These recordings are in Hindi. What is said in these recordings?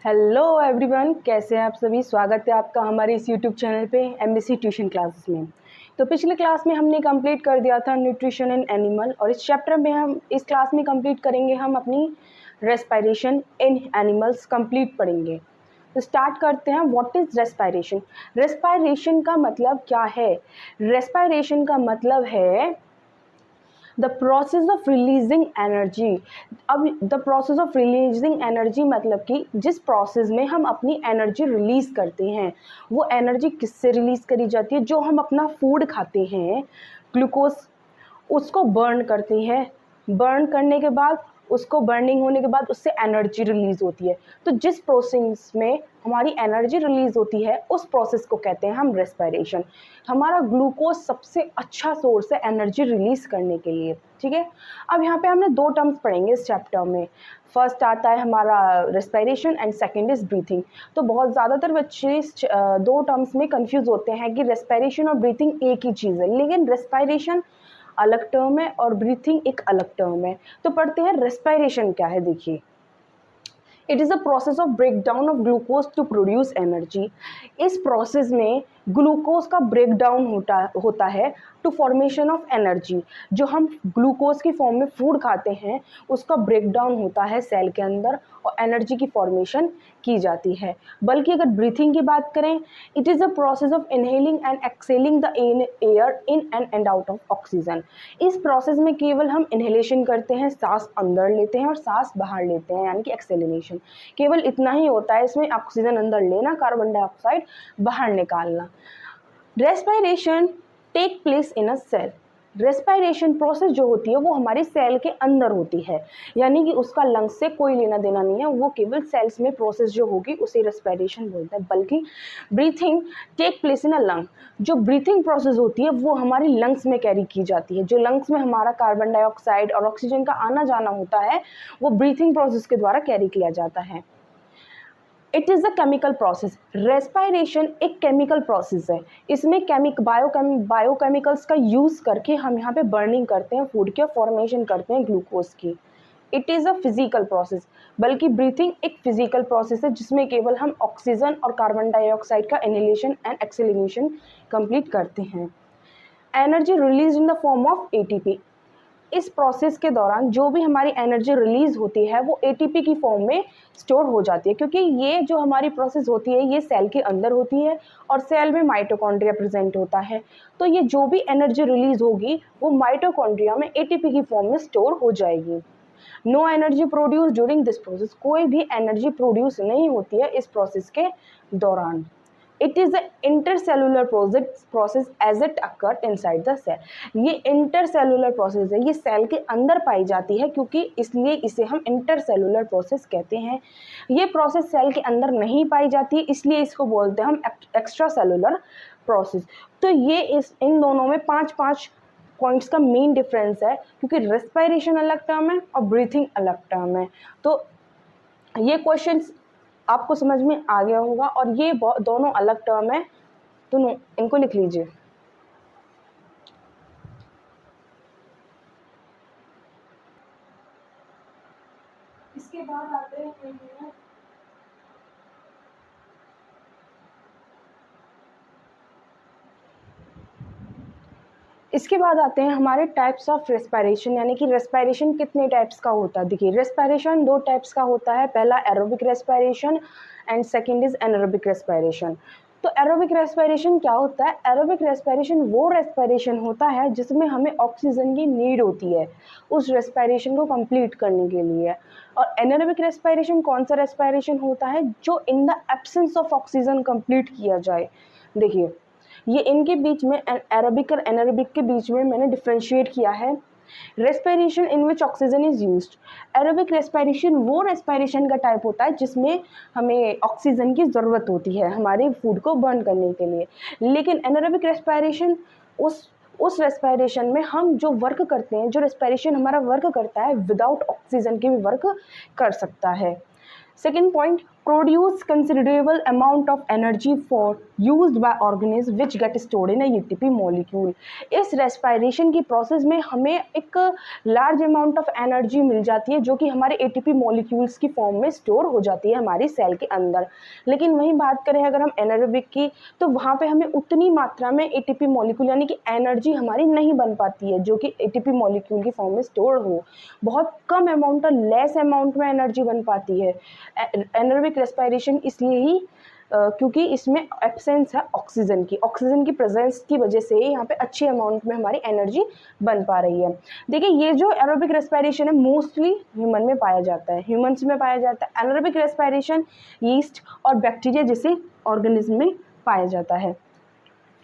हेलो एवरीवन, कैसे हैं आप सभी। स्वागत है आपका हमारे इस यूट्यूब चैनल पे एमबीसी ट्यूशन क्लासेस में। तो पिछले क्लास में हमने कंप्लीट कर दिया था न्यूट्रिशन इन एनिमल, और इस चैप्टर में हम इस क्लास में कंप्लीट करेंगे हम अपनी रेस्पिरेशन इन एनिमल्स कंप्लीट पढ़ेंगे। तो स्टार्ट करते हैं। What is respiration. रेस्पिरेशन का मतलब क्या है। रेस्पिरेशन का मतलब है the process of releasing energy. अब the process of releasing energy मतलब कि जिस प्रोसेस में हम अपनी एनर्जी रिलीज करते हैं, वो एनर्जी किससे रिलीज करी जाती है। जो हम अपना फूड खाते हैं, ग्लूकोज, उसको बर्न करते हैं। बर्न करने के बाद उसको बर्निंग होने के बाद उससे एनर्जी रिलीज होती है। तो जिस प्रोसेस में हमारी एनर्जी रिलीज होती है उस प्रोसेस को कहते हैं हम रेस्पिरेशन। हमारा ग्लूकोज सबसे अच्छा सोर्स है एनर्जी रिलीज करने के लिए। ठीक है, अब यहाँ पे हमने दो टर्म्स पढ़ेंगे इस चैप्टर में। फर्स्ट आता है हमारा respiration and second is breathing. तो बहुत ज़्यादातर बच्चे इस दो टर्म्स में कंफ्यूज होते हैं कि रेस्पिरेशन और ब्रीथिंग एक ही चीज़ है, लेकिन रेस्पिरेशन अलग टर्म है और ब्रीथिंग एक अलग टर्म है। तो पढ़ते हैं रेस्पिरेशन क्या है। देखिए, it is a process of break down of glucose to produce energy. इस प्रोसेस में ग्लूकोज का ब्रेक डाउन होता है टू फॉर्मेशन ऑफ एनर्जी। जो हम ग्लूकोज की फॉर्म में फूड खाते हैं उसका ब्रेक डाउन होता है सेल के अंदर और एनर्जी की फॉर्मेशन की जाती है। बल्कि अगर ब्रीथिंग की बात करें, it is a process of inhaling and excelling the air in and out of oxygen. इस प्रोसेस में केवल हम इनहेलेशन करते हैं, सांस अंदर लेते हैं और सांस बाहर लेते हैं, यानी कि एक्सेलिनेशन। केवल इतना ही होता है इसमें, ऑक्सीजन अंदर लेना, कार्बन डाइऑक्साइड बाहर निकालना। Respiration take place in a cell. Respiration process जो होती है वो हमारे सेल के अंदर होती है, यानी कि उसका लंग्स से कोई लेना देना नहीं है। वो केवल सेल्स में प्रोसेस जो होगी उसे रेस्पिरेशन बोलते हैं। बल्कि breathing take place in a lung. जो ब्रीथिंग प्रोसेस होती है वो हमारी लंग्स में कैरी की जाती है। जो लंग्स में हमारा कार्बन डाइऑक्साइड और ऑक्सीजन का आना जाना होता है वो ब्रीथिंग प्रोसेस के द्वारा कैरी किया जाता है। It is a chemical process. Respiration एक केमिकल प्रोसेस है। इसमें बायोकेमिकल्स का यूज़ करके हम यहाँ पे बर्निंग करते हैं फूड की और फॉर्मेशन करते हैं ग्लूकोज की। It is a physical process. बल्कि ब्रीथिंग एक फिजिकल प्रोसेस है जिसमें केवल हम ऑक्सीजन और कार्बन डाइऑक्साइड का इनहेलेशन एंड एक्सेलिनेशन कंप्लीट करते हैं। Energy release in the form of ATP. इस प्रोसेस के दौरान जो भी हमारी एनर्जी रिलीज होती है वो एटीपी की फॉर्म में स्टोर हो जाती है, क्योंकि ये जो हमारी प्रोसेस होती है ये सेल के अंदर होती है और सेल में माइटोकॉन्ड्रिया प्रेजेंट होता है। तो ये जो भी एनर्जी रिलीज होगी वो माइटोकॉन्ड्रिया में एटीपी की फॉर्म में स्टोर हो जाएगी। No energy produce during this process. कोई भी एनर्जी प्रोड्यूस नहीं होती है इस प्रोसेस के दौरान। It is a intercellular process as it occur inside the cell. ये इंटरसेलुलर प्रोसेस है, ये सेल के अंदर पाई जाती है, क्योंकि इसलिए इसे हम इंटरसेलुलर प्रोसेस कहते हैं। ये प्रोसेस सेल के अंदर नहीं पाई जाती है, इसलिए इसको बोलते हैं हम एक्स्ट्रा सेलुलर प्रोसेस। तो ये इन दोनों में 5-5 पॉइंट्स का मेन डिफरेंस है, क्योंकि रेस्पिरेशन अलग टर्म है और ब्रीथिंग अलग टर्म है। तो ये क्वेश्चंस आपको समझ में आ गया होगा, और ये दोनों अलग टर्म है, तो इनको लिख लीजिए। इसके बाद आते हैं हमारे टाइप्स ऑफ रेस्पिरेशन, यानी कि रेस्पिरेशन कितने टाइप्स का होता है। देखिए, रेस्पिरेशन 2 टाइप्स का होता है। पहला aerobic respiration and second is anaerobic respiration. तो एरोबिक रेस्पिरेशन क्या होता है। एरोबिक रेस्पिरेशन वो रेस्पिरेशन होता है जिसमें हमें ऑक्सीजन की नीड होती है उस रेस्पिरेशन को कंप्लीट करने के लिए। और एनारोबिक रेस्पिरेशन कौन सा रेस्पिरेशन होता है, जो in the absence of oxygen complete किया जाए। देखिए, ये इनके बीच में, एरोबिक और एनारोबिक के बीच में मैंने डिफ्रेंशिएट किया है। Respiration in which oxygen is used. Aerobic respiration वो रेस्पिरेशन का टाइप होता है जिसमें हमें ऑक्सीजन की ज़रूरत होती है हमारे फूड को बर्न करने के लिए। लेकिन एनारोबिक रेस्पिरेशन उस रेस्पिरेशन में हम जो वर्क करते हैं, जो रेस्पिरेशन हमारा वर्क करता है विदाउट ऑक्सीजन के भी वर्क कर सकता है। Second point, produce considerable amount of energy for used by organism which get stored in ATP molecule. इस रेस्पिरेशन की प्रोसेस में हमें एक लार्ज अमाउंट ऑफ एनर्जी मिल जाती है जो कि हमारे एटीपी मॉलिक्यूल्स की फॉर्म में स्टोर हो जाती है हमारी सेल के अंदर। लेकिन वहीं बात करें अगर हम एनारोबिक की, तो वहाँ पे हमें उतनी मात्रा में एटीपी मॉलिक्यूल यानी कि एनर्जी हमारी नहीं बन पाती है जो कि एटीपी मॉलिक्यूल की फॉर्म में स्टोर हो। बहुत कम अमाउंट और लेस अमाउंट में एनर्जी बन पाती है एनारोबिक रेस्पिरेशन, इसलिए ही क्योंकि इसमें एब्सेंस है ऑक्सीजन की प्रेजेंस की वजह से यहाँ पे अच्छी अमाउंट में हमारी एनर्जी बन पा रही है। देखिए ये जो एरोबिक रेस्पिरेशन है मोस्टली ह्यूमन में पाया जाता है, ह्यूमन्स में पाया जाता है। एनारोबिक रेस्पिरेशन यीस्ट और बैक्टीरिया जैसे ऑर्गेनिज्म में पाया जाता है।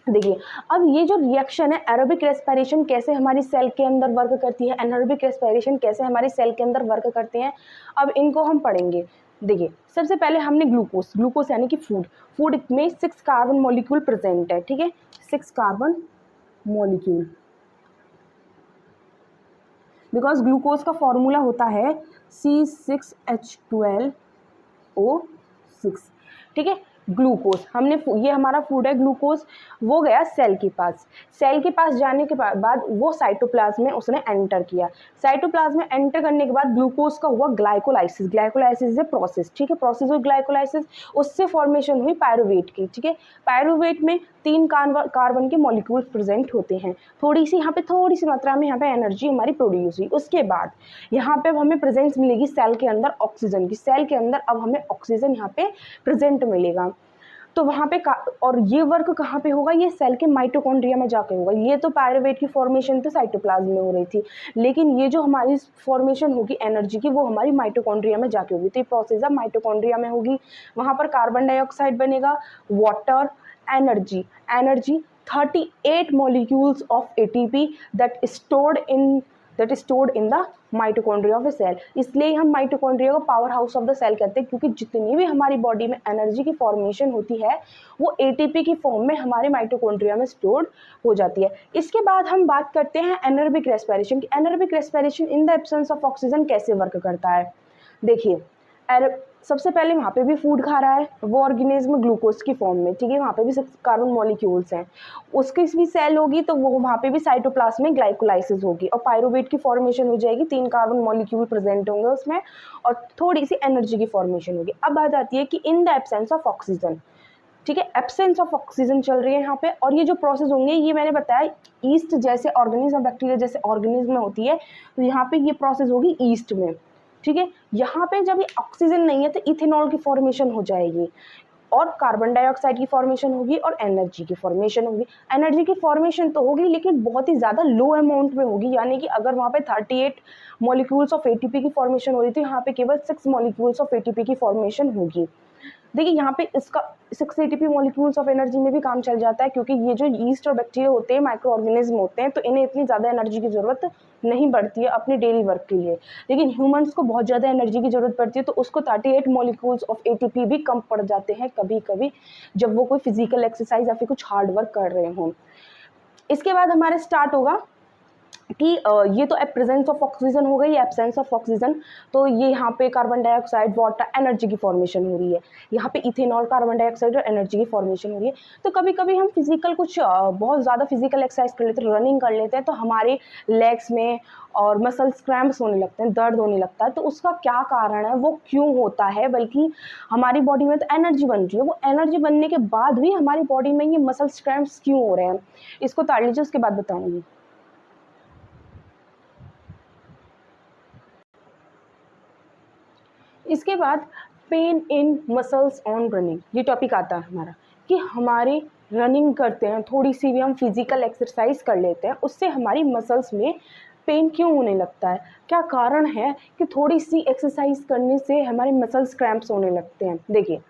देखिए अब ये जो रिएक्शन है एरोबिक रेस्पिरेशन कैसे हमारी सेल के अंदर वर्क करती है, एनारोबिक रेस्पिरेशन कैसे हमारी सेल के अंदर वर्क करते हैं, अब इनको हम पढ़ेंगे। देखिए सबसे पहले हमने ग्लूकोज यानी कि फूड में 6 कार्बन मॉलिक्यूल प्रेजेंट है, ठीक है, 6 कार्बन मॉलिक्यूल, बिकॉज ग्लूकोज का फॉर्मूला होता है C6H12O6, ठीक है। ग्लूकोज हमने ये हमारा फूड है ग्लूकोज, वो गया सेल के पास जाने के बाद वो साइटोप्लाज्म में उसने एंटर किया। साइटोप्लाज्म में एंटर करने के बाद ग्लूकोज का हुआ ग्लाइकोलाइसिस इज ए प्रोसेस, ठीक है, प्रोसेस हुई ग्लाइकोलाइसिस, उससे फॉर्मेशन हुई पायरुवेट की, ठीक है। पायरुवेट में 3 कार्बन के मॉलिक्यूल्स प्रेजेंट होते हैं। थोड़ी सी मात्रा में यहाँ पे एनर्जी हमारी प्रोड्यूस हुई। उसके बाद यहाँ पे अब हमें प्रेजेंस मिलेगी सेल के अंदर ऑक्सीजन की, सेल के अंदर अब हमें ऑक्सीजन यहाँ पे प्रेजेंट मिलेगा। तो वहाँ पे और ये वर्क कहाँ पे होगा, ये सेल के माइटोकॉन्ड्रिया में जाके होगा। ये तो पायरुवेट की फॉर्मेशन तो साइटोप्लाज्म में हो रही थी, लेकिन ये जो हमारी फॉर्मेशन होगी एनर्जी की वो हमारी माइटोकॉन्ड्रिया में जाके होगी। तो ये प्रोसेस अब माइटोकॉन्ड्रिया में होगी। वहाँ पर कार्बन डाइऑक्साइड बनेगा, water, energy 38 molecules of ATP that is stored in the mitochondria of a cell. इसलिए हम माइटोकॉन्ड्रिया को power house of the cell कहते हैं, क्योंकि जितनी भी हमारी बॉडी में एनर्जी की फॉर्मेशन होती है वो एटीपी की फॉर्म में हमारे माइटोकॉन्ड्रिया में स्टोर्ड हो जाती है। इसके बाद हम बात करते हैं एनारोबिक रेस्पिरेशन की। Anaerobic respiration in the absence of oxygen कैसे वर्क करता है। देखिए सबसे पहले वहाँ पे भी फूड खा रहा है वो ऑर्गेनिज्म ग्लूकोज की फॉर्म में, ठीक है, वहाँ पे भी 6 कार्बन मॉलिक्यूल्स हैं, उसकी भी सेल होगी तो वो वहाँ पे भी साइटोप्लाज्म में ग्लाइकोलाइसिस होगी और पायरुवेट की फॉर्मेशन हो जाएगी, 3 कार्बन मॉलिक्यूल प्रेजेंट होंगे उसमें और थोड़ी सी एनर्जी की फॉर्मेशन होगी। अब बात आती है कि in the absence of oxygen, ठीक है, एब्सेंस ऑफ ऑक्सीजन चल रही है यहाँ पे, और ये जो प्रोसेस होंगे ये मैंने बताया ईस्ट जैसे ऑर्गेनिज्म, बैक्टीरिया जैसे ऑर्गेनिज्म में होती है, तो यहाँ पे ये प्रोसेस होगी ईस्ट में, ठीक है। यहाँ पे जब ये ऑक्सीजन नहीं है तो इथेनॉल की फॉर्मेशन हो जाएगी और कार्बन डाइऑक्साइड की फॉर्मेशन होगी और एनर्जी की फॉर्मेशन होगी। एनर्जी की फॉर्मेशन तो होगी लेकिन बहुत ही ज़्यादा लो अमाउंट में होगी, यानी कि अगर वहाँ पे 38 मॉलिक्यूल्स ऑफ एटीपी की फॉर्मेशन हो रही थी, यहाँ पे केवल 6 मॉलिक्यूल्स ऑफ एटीपी की फॉर्मेशन होगी। देखिए यहाँ पे इसका 6 एटीपी मॉलिक्यूल्स ऑफ एनर्जी में भी काम चल जाता है, क्योंकि ये जो यीस्ट और बैक्टीरिया होते हैं माइक्रो ऑर्गेनिज्म होते हैं, तो इन्हें इतनी ज़्यादा एनर्जी की ज़रूरत नहीं पड़ती है अपने डेली वर्क के लिए। लेकिन ह्यूमंस को बहुत ज़्यादा एनर्जी की ज़रूरत पड़ती है, तो उसको 38 मॉलिक्यूल्स ऑफ एटीपी भी कम पड़ जाते हैं कभी कभी जब वो कोई फिजिकल एक्सरसाइज या फिर कुछ हार्ड वर्क कर रहे हों। इसके बाद हमारे स्टार्ट होगा कि ये तो प्रेजेंस ऑफ ऑक्सीजन हो गई, एब्सेंस ऑफ ऑक्सीजन, तो ये यहाँ पे कार्बन डाइऑक्साइड, वाटर, एनर्जी की फॉर्मेशन हो रही है, यहाँ पे इथेनॉल, कार्बन डाइऑक्साइड और एनर्जी की फॉर्मेशन हो रही है। तो कभी कभी हम फिजिकल कुछ बहुत ज़्यादा फिजिकल एक्सरसाइज कर लेते हैं, रनिंग कर लेते हैं, तो हमारे लेग्स में और मसल्स क्रैम्प्स होने लगते हैं, दर्द होने लगता है। तो उसका क्या कारण है, वो क्यों होता है, बल्कि हमारी बॉडी में तो एनर्जी बन रही है, वो एनर्जी बनने के बाद भी हमारी बॉडी में ये मसल्स क्रैम्प्स क्यों हो रहे हैं, इसको ताड़ लीजिए, उसके बाद बताऊँगी। इसके बाद pain in muscles on running, ये टॉपिक आता है हमारा कि हमारे रनिंग करते हैं, थोड़ी सी भी हम फिजिकल एक्सरसाइज कर लेते हैं, उससे हमारी मसल्स में पेन क्यों होने लगता है, क्या कारण है कि थोड़ी सी एक्सरसाइज करने से हमारे मसल्स क्रैम्प्स होने लगते हैं। देखिए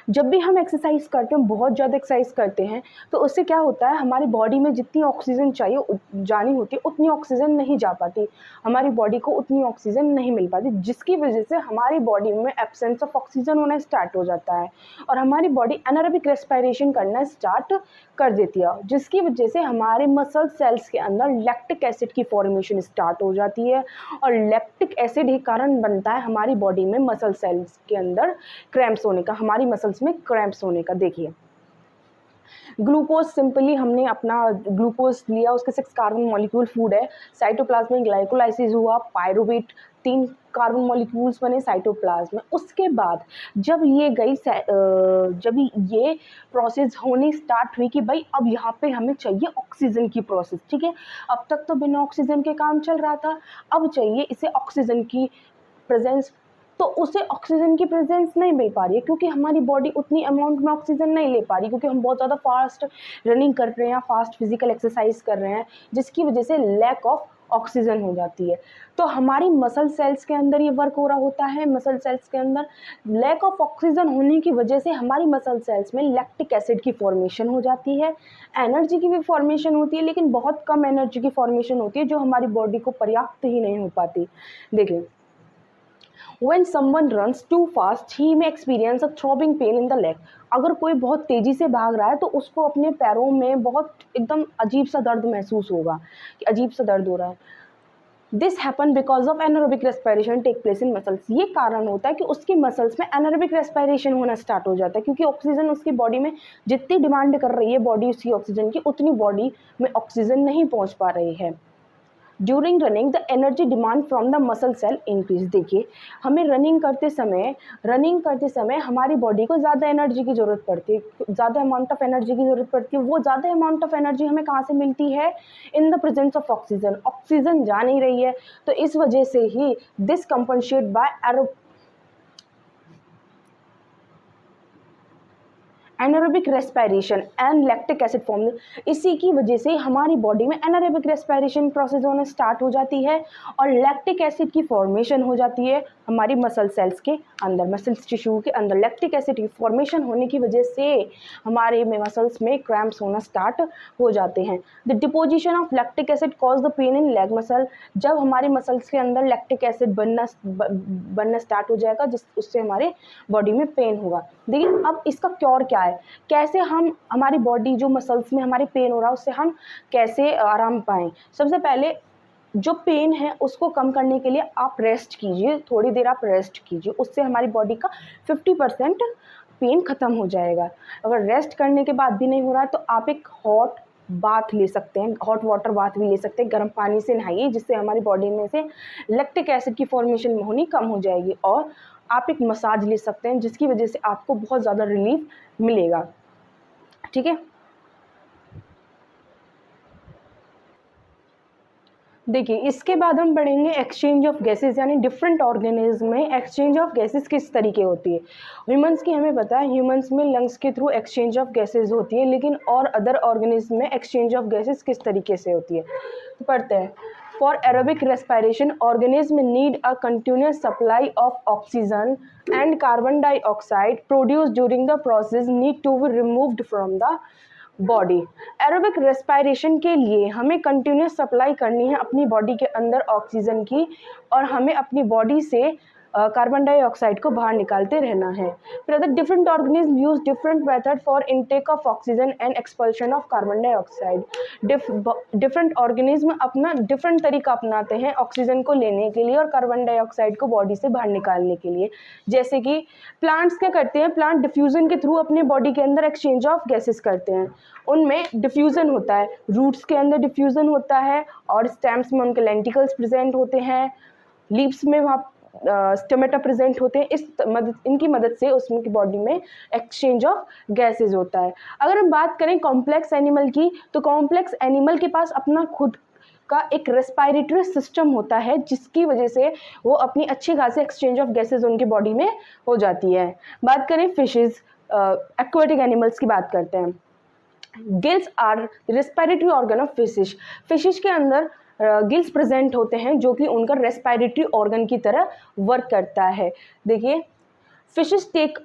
जब भी हम एक्सरसाइज करते हैं, बहुत ज़्यादा एक्सरसाइज करते हैं, तो उससे क्या होता है, हमारी बॉडी में जितनी ऑक्सीजन चाहिए जानी होती है उतनी ऑक्सीजन नहीं जा पाती, हमारी बॉडी को उतनी ऑक्सीजन नहीं मिल पाती, जिसकी वजह से हमारी बॉडी में एब्सेंस ऑफ ऑक्सीजन होना स्टार्ट हो जाता है और हमारी बॉडी एनारोबिक रेस्पिरेशन करना स्टार्ट कर देती है, जिसकी वजह से हमारे मसल सेल्स के अंदर लैक्टिक एसिड की फॉर्मेशन स्टार्ट हो जाती है और लैक्टिक एसिड ही कारण बनता है हमारी बॉडी में मसल सेल्स के अंदर क्रैम्प्स होने का, हमारी मसल्स में क्रैम्प्स होने का। देखिए ग्लूकोज, सिंपली हमने अपना ग्लूकोज लिया, उसके 6 कार्बन मॉलिक्यूल फूड है, साइटोप्लाज्म में ग्लाइकोलाइसिस हुआ, पायरुवेट 3 कार्बन मॉलिक्यूल्स बने साइटोप्लाज्म में। उसके बाद जब ये प्रोसेस होनी स्टार्ट हुई कि भाई अब यहाँ पे हमें चाहिए ऑक्सीजन की प्रोसेस, ठीक है, अब तक तो बिना ऑक्सीजन के काम चल रहा था, अब चाहिए इसे ऑक्सीजन की प्रेजेंस, तो उसे ऑक्सीजन की प्रेजेंस नहीं मिल पा रही है क्योंकि हमारी बॉडी उतनी अमाउंट में ऑक्सीजन नहीं ले पा रही, क्योंकि हम बहुत ज़्यादा फास्ट रनिंग कर रहे हैं, फास्ट फिजिकल एक्सरसाइज कर रहे हैं, जिसकी वजह से लैक ऑफ ऑक्सीजन हो जाती है। तो हमारी मसल सेल्स के अंदर ये वर्क हो रहा होता है, मसल सेल्स के अंदर लैक ऑफ ऑक्सीजन होने की वजह से हमारी मसल सेल्स में लैक्टिक एसिड की फॉर्मेशन हो जाती है, एनर्जी की भी फॉर्मेशन होती है, लेकिन बहुत कम एनर्जी की फॉर्मेशन होती है जो हमारी बॉडी को पर्याप्त ही नहीं हो पाती। देखिए When someone runs too fast, he may experience a throbbing pain in the leg. अगर कोई बहुत तेज़ी से भाग रहा है तो उसको अपने पैरों में बहुत एकदम अजीब सा दर्द महसूस होगा कि अजीब सा दर्द हो रहा है। This happen because of anaerobic respiration take place in muscles. ये कारण होता है कि उसकी मसल्स में एनारोबिक रेस्पिरेशन होना स्टार्ट हो जाता है, क्योंकि ऑक्सीजन उसकी बॉडी में जितनी डिमांड कर रही है बॉडी उसकी ऑक्सीजन की, उतनी बॉडी में ऑक्सीजन नहीं पहुँच पा रही है। During running the energy demand from the muscle cell increase. देखिए हमें रनिंग करते समय हमारी बॉडी को ज़्यादा एनर्जी की ज़रूरत पड़ती है, ज़्यादा अमाउंट ऑफ एनर्जी की ज़रूरत पड़ती है। वो ज़्यादा अमाउंट ऑफ एनर्जी हमें कहाँ से मिलती है? In the presence of oxygen. Oxygen जा नहीं रही है, तो इस वजह से ही this compensate by anaerobic respiration and lactic acid form. इसी की वजह से हमारी बॉडी में एनारोबिक रेस्पिरेशन प्रोसेस होना स्टार्ट हो जाती है और लैक्टिक एसिड की फॉर्मेशन हो जाती है हमारी मसल सेल्स के अंदर, मसल्स टिश्यू के अंदर। लैक्टिक एसिड की फॉर्मेशन होने की वजह से हमारे मसल्स में क्रैम्प्स होना स्टार्ट हो जाते हैं। The deposition of lactic acid cause the pain in leg muscle. जब हमारे मसल्स के अंदर लैक्टिक एसिड बनना स्टार्ट हो जाएगा, उससे हमारे बॉडी में पेन होगा। देखिए अब इसका क्योर क्या है, कैसे हम हमारी बॉडी जो मसल्स में हमारे पेन हो रहा है उससे हम कैसे आराम पाएं। सबसे पहले जो पेन है उसको कम करने के लिए आप रेस्ट कीजिए, थोड़ी देर आप रेस्ट कीजिए, उससे हमारी बॉडी का 50% पेन खत्म हो जाएगा। अगर रेस्ट करने के बाद भी नहीं हो रहा है तो आप एक हॉट बाथ ले सकते हैं, हॉट वाटर बाथ भी ले सकते हैं, गर्म पानी से नहाइए, जिससे हमारी बॉडी में से लैक्टिक एसिड की फॉर्मेशन होनी कम हो जाएगी। और आप एक मसाज ले सकते हैं जिसकी वजह से आपको बहुत ज़्यादा रिलीफ मिलेगा, ठीक है। देखिए इसके बाद हम पढ़ेंगे एक्सचेंज ऑफ गैसेस, यानी डिफरेंट ऑर्गेनिज्म में एक्सचेंज ऑफ गैसेस किस तरीके होती है। ह्यूमंस की हमें पता है, ह्यूमंस में लंग्स के थ्रू एक्सचेंज ऑफ गैसेस होती है, लेकिन और अदर ऑर्गेनिज्म में एक्सचेंज ऑफ गैसेस किस तरीके से होती है तो पढ़ते हैं। For aerobic respiration, organisms need a continuous supply of oxygen and carbon dioxide produced during the process need to be removed from the body. Aerobic respiration के लिए हमें कंटिन्यूस सप्लाई करनी है अपनी बॉडी के अंदर ऑक्सीजन की, और हमें अपनी बॉडी से कार्बन डाइऑक्साइड को बाहर निकालते रहना है। फिर other different organism use different method for intake of oxygen and expulsion of carbon dioxide. Different organism अपना डिफरेंट तरीका अपनाते हैं ऑक्सीजन को लेने के लिए और कार्बन डाइऑक्साइड को बॉडी से बाहर निकालने के लिए। जैसे कि प्लांट्स क्या करते हैं, प्लांट डिफ्यूजन के थ्रू अपने बॉडी के अंदर एक्सचेंज ऑफ गैसेस करते हैं। उनमें डिफ्यूजन होता है, रूट्स के अंदर डिफ्यूजन होता है और स्टेम्स में उनके लेंटिकल्स प्रेजेंट होते हैं, लीव्स में वहाँ स्टोमेटा प्रेजेंट होते हैं। इनकी मदद से उसमें की बॉडी में एक्सचेंज ऑफ गैसेस होता है। अगर हम बात करें कॉम्प्लेक्स एनिमल की, तो कॉम्प्लेक्स एनिमल के पास अपना खुद का एक रेस्पिरेटरी सिस्टम होता है, जिसकी वजह से वो अपनी अच्छी खासी एक्सचेंज ऑफ गैसेस उनकी बॉडी में हो जाती है। बात करें फिशेस, एक्वेटिक एनिमल्स की बात करते हैं। Gills are respiratory organ of fishes. Fishes के अंदर गिल्स प्रेजेंट होते हैं जो कि उनका रेस्पिरेटरी ऑर्गन की तरह वर्क करता है। देखिए फिशेस टेक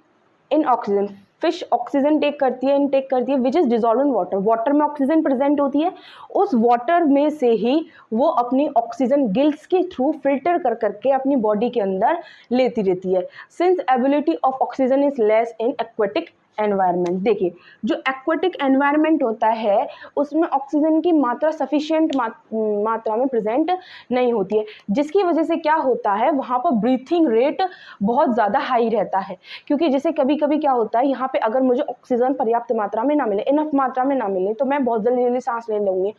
इन ऑक्सीजन। फिश ऑक्सीजन टेक करती है, इनटेक करती है, which is dissolve in water. Water में ऑक्सीजन प्रेजेंट होती है, उस वाटर में से ही वो अपनी ऑक्सीजन गिल्स के थ्रू फिल्टर कर करके अपनी बॉडी के अंदर लेती रहती है। Since ability of oxygen is less in aquatic environment. देखिए, जो एक्वेटिक एनवायरनमेंट होता है उसमें ऑक्सीजन की मात्रा सफिशिएंट मात्रा में प्रेजेंट नहीं होती है, जिसकी वजह से क्या होता है, वहाँ पर ब्रीथिंग रेट बहुत ज़्यादा हाई रहता है। क्योंकि जैसे कभी कभी क्या होता है, यहाँ पे अगर मुझे ऑक्सीजन पर्याप्त मात्रा में ना मिले, इनफ मात्रा में ना मिले, तो मैं बहुत जल्दी जल्दी सांस लेने लगूंगी,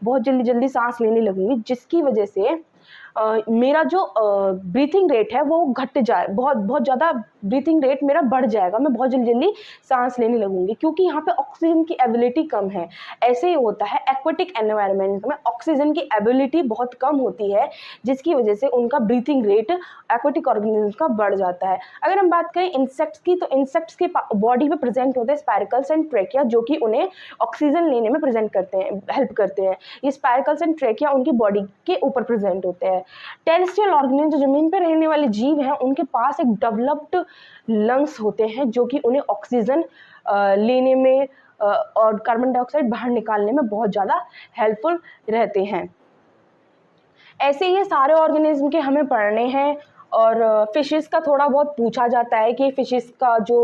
बहुत जल्दी जल्दी सांस लेने लगूंगी, जिसकी वजह से मेरा जो ब्रीथिंग रेट है वो घट जाए, बहुत बहुत ज़्यादा ब्रीथिंग रेट मेरा बढ़ जाएगा, मैं बहुत जल्दी जल्दी सांस लेने लगूंगी, क्योंकि यहाँ पे ऑक्सीजन की एबिलिटी कम है। ऐसे ही होता है एक्वेटिक एनवायरनमेंट में, ऑक्सीजन की एबिलिटी बहुत कम होती है, जिसकी वजह से उनका ब्रीथिंग रेट एक्वेटिक ऑर्गेनिज्म का बढ़ जाता है। अगर हम बात करें इंसेक्ट्स की, तो इंसेक्ट्स के बॉडी में प्रेजेंट होते हैं स्पाइरकल्स एंड ट्रेकिया, जो कि उन्हें ऑक्सीजन लेने में प्रेजेंट करते हैं, हेल्प करते हैं। ये स्पाइरकल्स एंड ट्रेकिया उनकी बॉडी के ऊपर प्रेजेंट होते हैं। टेरेस्ट्रियल ऑर्गेनिज्म, जो जमीन पर रहने वाले जीव हैं, उनके पास एक डेवलप्ड लंग्स होते हैं, जो कि उन्हें ऑक्सीजन लेने में और कार्बन डाइऑक्साइड बाहर निकालने में बहुत ज़्यादा हेल्पफुल रहते हैं। ऐसे ये सारे ऑर्गेनिज्म के हमें पढ़ने हैं। और फिशेस का थोड़ा बहुत पूछा जाता है कि फिशेस का जो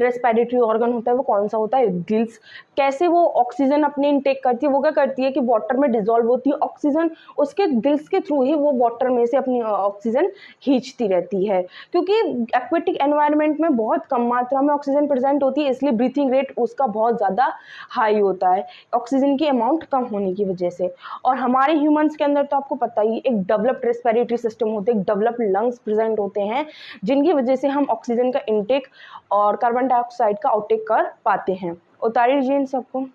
रेस्पिरेटरी ऑर्गन होता है वो कौन सा होता है, गिल्स। कैसे वो ऑक्सीजन अपने इनटेक करती है, वो क्या करती है कि वाटर में डिजॉल्व होती है ऑक्सीजन, उसके गिल्स के थ्रू ही वो वाटर में से अपनी ऑक्सीजन खींचती रहती है। क्योंकि एक्वेटिक एनवायरनमेंट में बहुत कम मात्रा में ऑक्सीजन प्रेजेंट होती है, इसलिए ब्रीथिंग रेट उसका बहुत ज़्यादा हाई होता है ऑक्सीजन की अमाउंट कम होने की वजह से। और हमारे ह्यूमंस के अंदर तो आपको पता ही, एक डेवलप्ड रेस्पिरेटरी सिस्टम होते हैं, एक डेवलप्ड लंग्स प्रेजेंट होते हैं, जिनकी वजह से हम ऑक्सीजन का इनटेक और कार्बन डाइऑक्साइड का आउटटेक कर पाते हैं। उतार लीजिए इन सबको।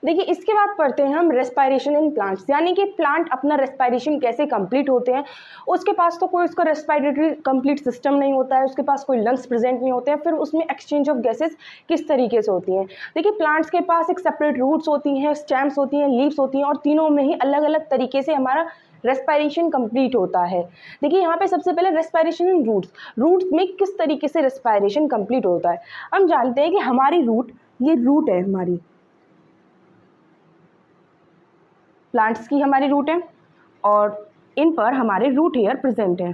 देखिए, इसके बाद पढ़ते हैं हम रेस्पिरेशन इन प्लांट्स, यानी कि प्लांट अपना रेस्पिरेशन कैसे कंप्लीट होते हैं। उसके पास तो कोई उसका रेस्पिरेटरी कंप्लीट सिस्टम नहीं होता है, उसके पास कोई लंग्स प्रेजेंट नहीं होते हैं, फिर उसमें एक्सचेंज ऑफ गैसेस किस तरीके से होती हैं। देखिए, प्लांट्स के पास एक सेपरेट रूट्स होती हैं, स्टेम्स होती हैं, लीव्स होती हैं, और तीनों में ही अलग अलग तरीके से हमारा रेस्पिरेशन कंप्लीट होता है। देखिए, यहाँ पे सबसे पहले रेस्पिरेशन इन रूट्स, रूट्स में किस तरीके से रेस्पिरेशन कंप्लीट होता है। हम जानते हैं कि हमारी रूट, ये रूट है हमारी, प्लांट्स की हमारी रूट है, और इन पर हमारे रूट हेयर प्रेजेंट है।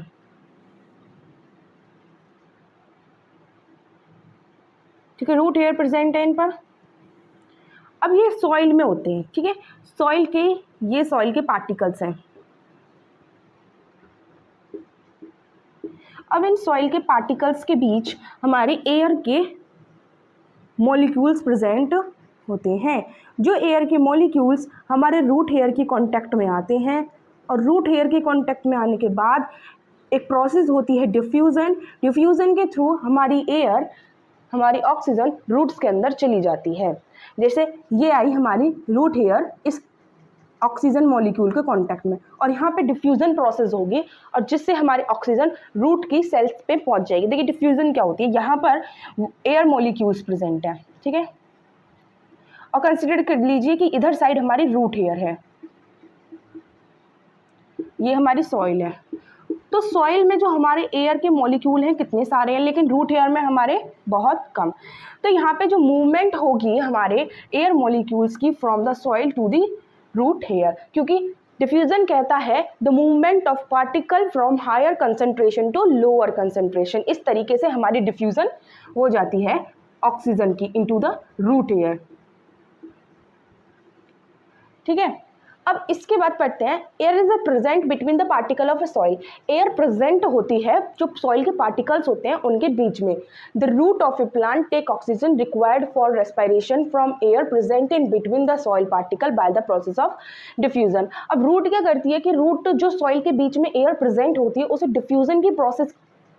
ठीक है, रूट हेयर प्रेजेंट है इन पर। अब ये सॉइल में होते हैं, ठीक है, सॉइल के, ये सॉइल के पार्टिकल्स हैं। अब इन सॉइल के पार्टिकल्स के बीच हमारे एयर के मॉलिक्यूल्स प्रेजेंट होते हैं। जो एयर के मॉलिक्यूल्स हमारे रूट हेयर की कांटेक्ट में आते हैं, और रूट हेयर के कांटेक्ट में आने के बाद एक प्रोसेस होती है डिफ्यूज़न। डिफ्यूज़न के थ्रू हमारी एयर, हमारी ऑक्सीजन रूट्स के अंदर चली जाती है। जैसे ये आई हमारी रूट हेयर इस ऑक्सीजन मॉलिक्यूल के कांटेक्ट में, और यहाँ पे डिफ्यूज़न प्रोसेस होगी, और जिससे हमारी ऑक्सीजन रूट की सेल्स पे पहुँच जाएगी। देखिए, डिफ्यूज़न क्या होती है, यहाँ पर एयर मॉलिक्यूल्स प्रेजेंट है, ठीक है, और कंसिडर कर लीजिए कि इधर साइड हमारी रूट हेयर है, ये हमारी सॉइल है। तो सॉइल में जो हमारे एयर के मॉलिक्यूल हैं कितने सारे हैं, लेकिन रूट हेयर में हमारे बहुत कम। तो यहाँ पे जो मूवमेंट होगी हमारे एयर मॉलिक्यूल्स की from the soil to the root hair, क्योंकि डिफ्यूजन कहता है the movement of particle from higher concentration to lower concentration. इस तरीके से हमारी डिफ्यूजन हो जाती है ऑक्सीजन की इनटू द रूट हेयर, ठीक है। अब इसके बाद पढ़ते हैं air is a present between the particle of a soil. Air present होती है जो सॉइल के पार्टिकल्स होते हैं उनके बीच में। The root of a plant take oxygen required for respiration from air present in between the soil particle by the process of diffusion. अब रूट क्या करती है कि रूट जो सॉइल के बीच में एयर प्रेजेंट होती है उसे डिफ्यूजन की प्रोसेस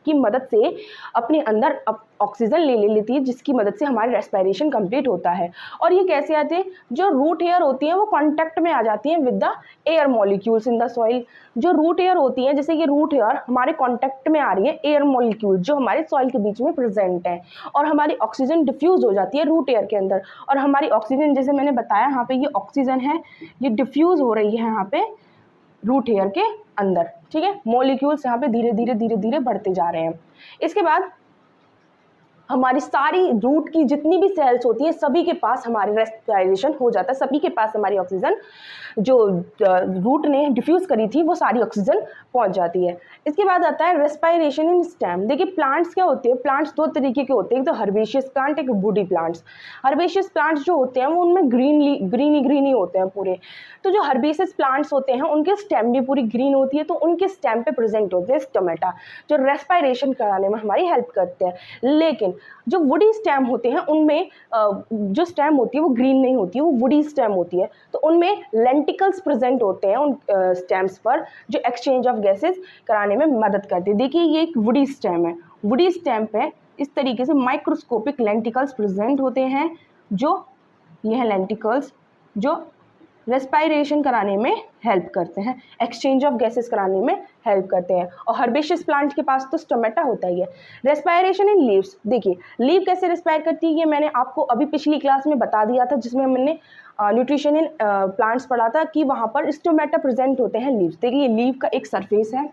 की मदद से अपने अंदर ऑक्सीजन ले लेती है, जिसकी मदद से हमारा रेस्पिरेशन कंप्लीट होता है। और ये कैसे आते हैं, जो रूट एयर होती हैं वो कांटेक्ट में आ जाती हैं with the air molecules in the soil. जो रूट एयर होती हैं, जैसे ये रूट एयर हमारे कांटेक्ट में आ रही है एयर मॉलिक्यूल जो हमारे सॉइल के बीच में प्रेजेंट है, और हमारी ऑक्सीजन डिफ्यूज हो जाती है रूट एयर के अंदर। और हमारी ऑक्सीजन, जैसे मैंने बताया यहाँ पे ये ऑक्सीजन है, ये डिफ्यूज हो रही है यहाँ पे रूट एयर के अंदर। ठीक है, मॉलिक्यूल्स यहाँ पे धीरे धीरे धीरे धीरे बढ़ते जा रहे हैं। इसके बाद हमारी सारी रूट की जितनी भी सेल्स होती है सभी के पास हमारी रेस्पिरेशन हो जाता है, सभी के पास हमारी ऑक्सीजन जो रूट ने डिफ्यूज करी थी वो सारी ऑक्सीजन पहुंच जाती है। इसके बाद आता है रेस्पिरेशन इन स्टेम। देखिए प्लांट्स क्या होते हैं, प्लांट्स दो तरीके के होते हैं, एक तो हर्बेशियस प्लांट, एक वुडी प्लांट्स। हर्बेशियस प्लांट्स जो होते हैं वो उनमें ग्रीनी होते हैं पूरे। तो जो हर्बेशियस प्लांट्स होते हैं उनके स्टेम भी पूरी ग्रीन होती है, तो उनके स्टेम पे प्रेजेंट होते हैं स्टोमेटा जो रेस्पिरेशन कराने में हमारी हेल्प करते हैं। लेकिन जो वुडी स्टेम होते हैं उनमें जो स्टेम होती है वो ग्रीन नहीं होती है, वो वुडी स्टेम होती है, तो उनमें लेंटिकल्स प्रेजेंट होते हैं उन स्टेम्स पर जो एक्सचेंज ऑफ गैसेस कराने में मदद करते हैं। देखिए ये एक वुडी स्टेम है, वुडी स्टेम पे इस तरीके से माइक्रोस्कोपिक लेंटिकल्स प्रेजेंट होते हैं, जो ये हैं लेंटिकल्स जो रेस्पिरेशन कराने में हेल्प करते हैं, एक्सचेंज ऑफ गैसेस कराने में हेल्प करते हैं। और हर्बेशियस प्लांट के पास तो स्टोमेटा होता ही है। रेस्पिरेशन इन लीव्स, देखिए लीव कैसे रेस्पायर करती है ये मैंने आपको अभी पिछली क्लास में बता दिया था, जिसमें मैंने न्यूट्रिशन इन प्लांट्स पढ़ा था कि वहाँ पर स्टोमेटा प्रेजेंट होते हैं लीव्स। देखिए लीव का एक सरफेस है,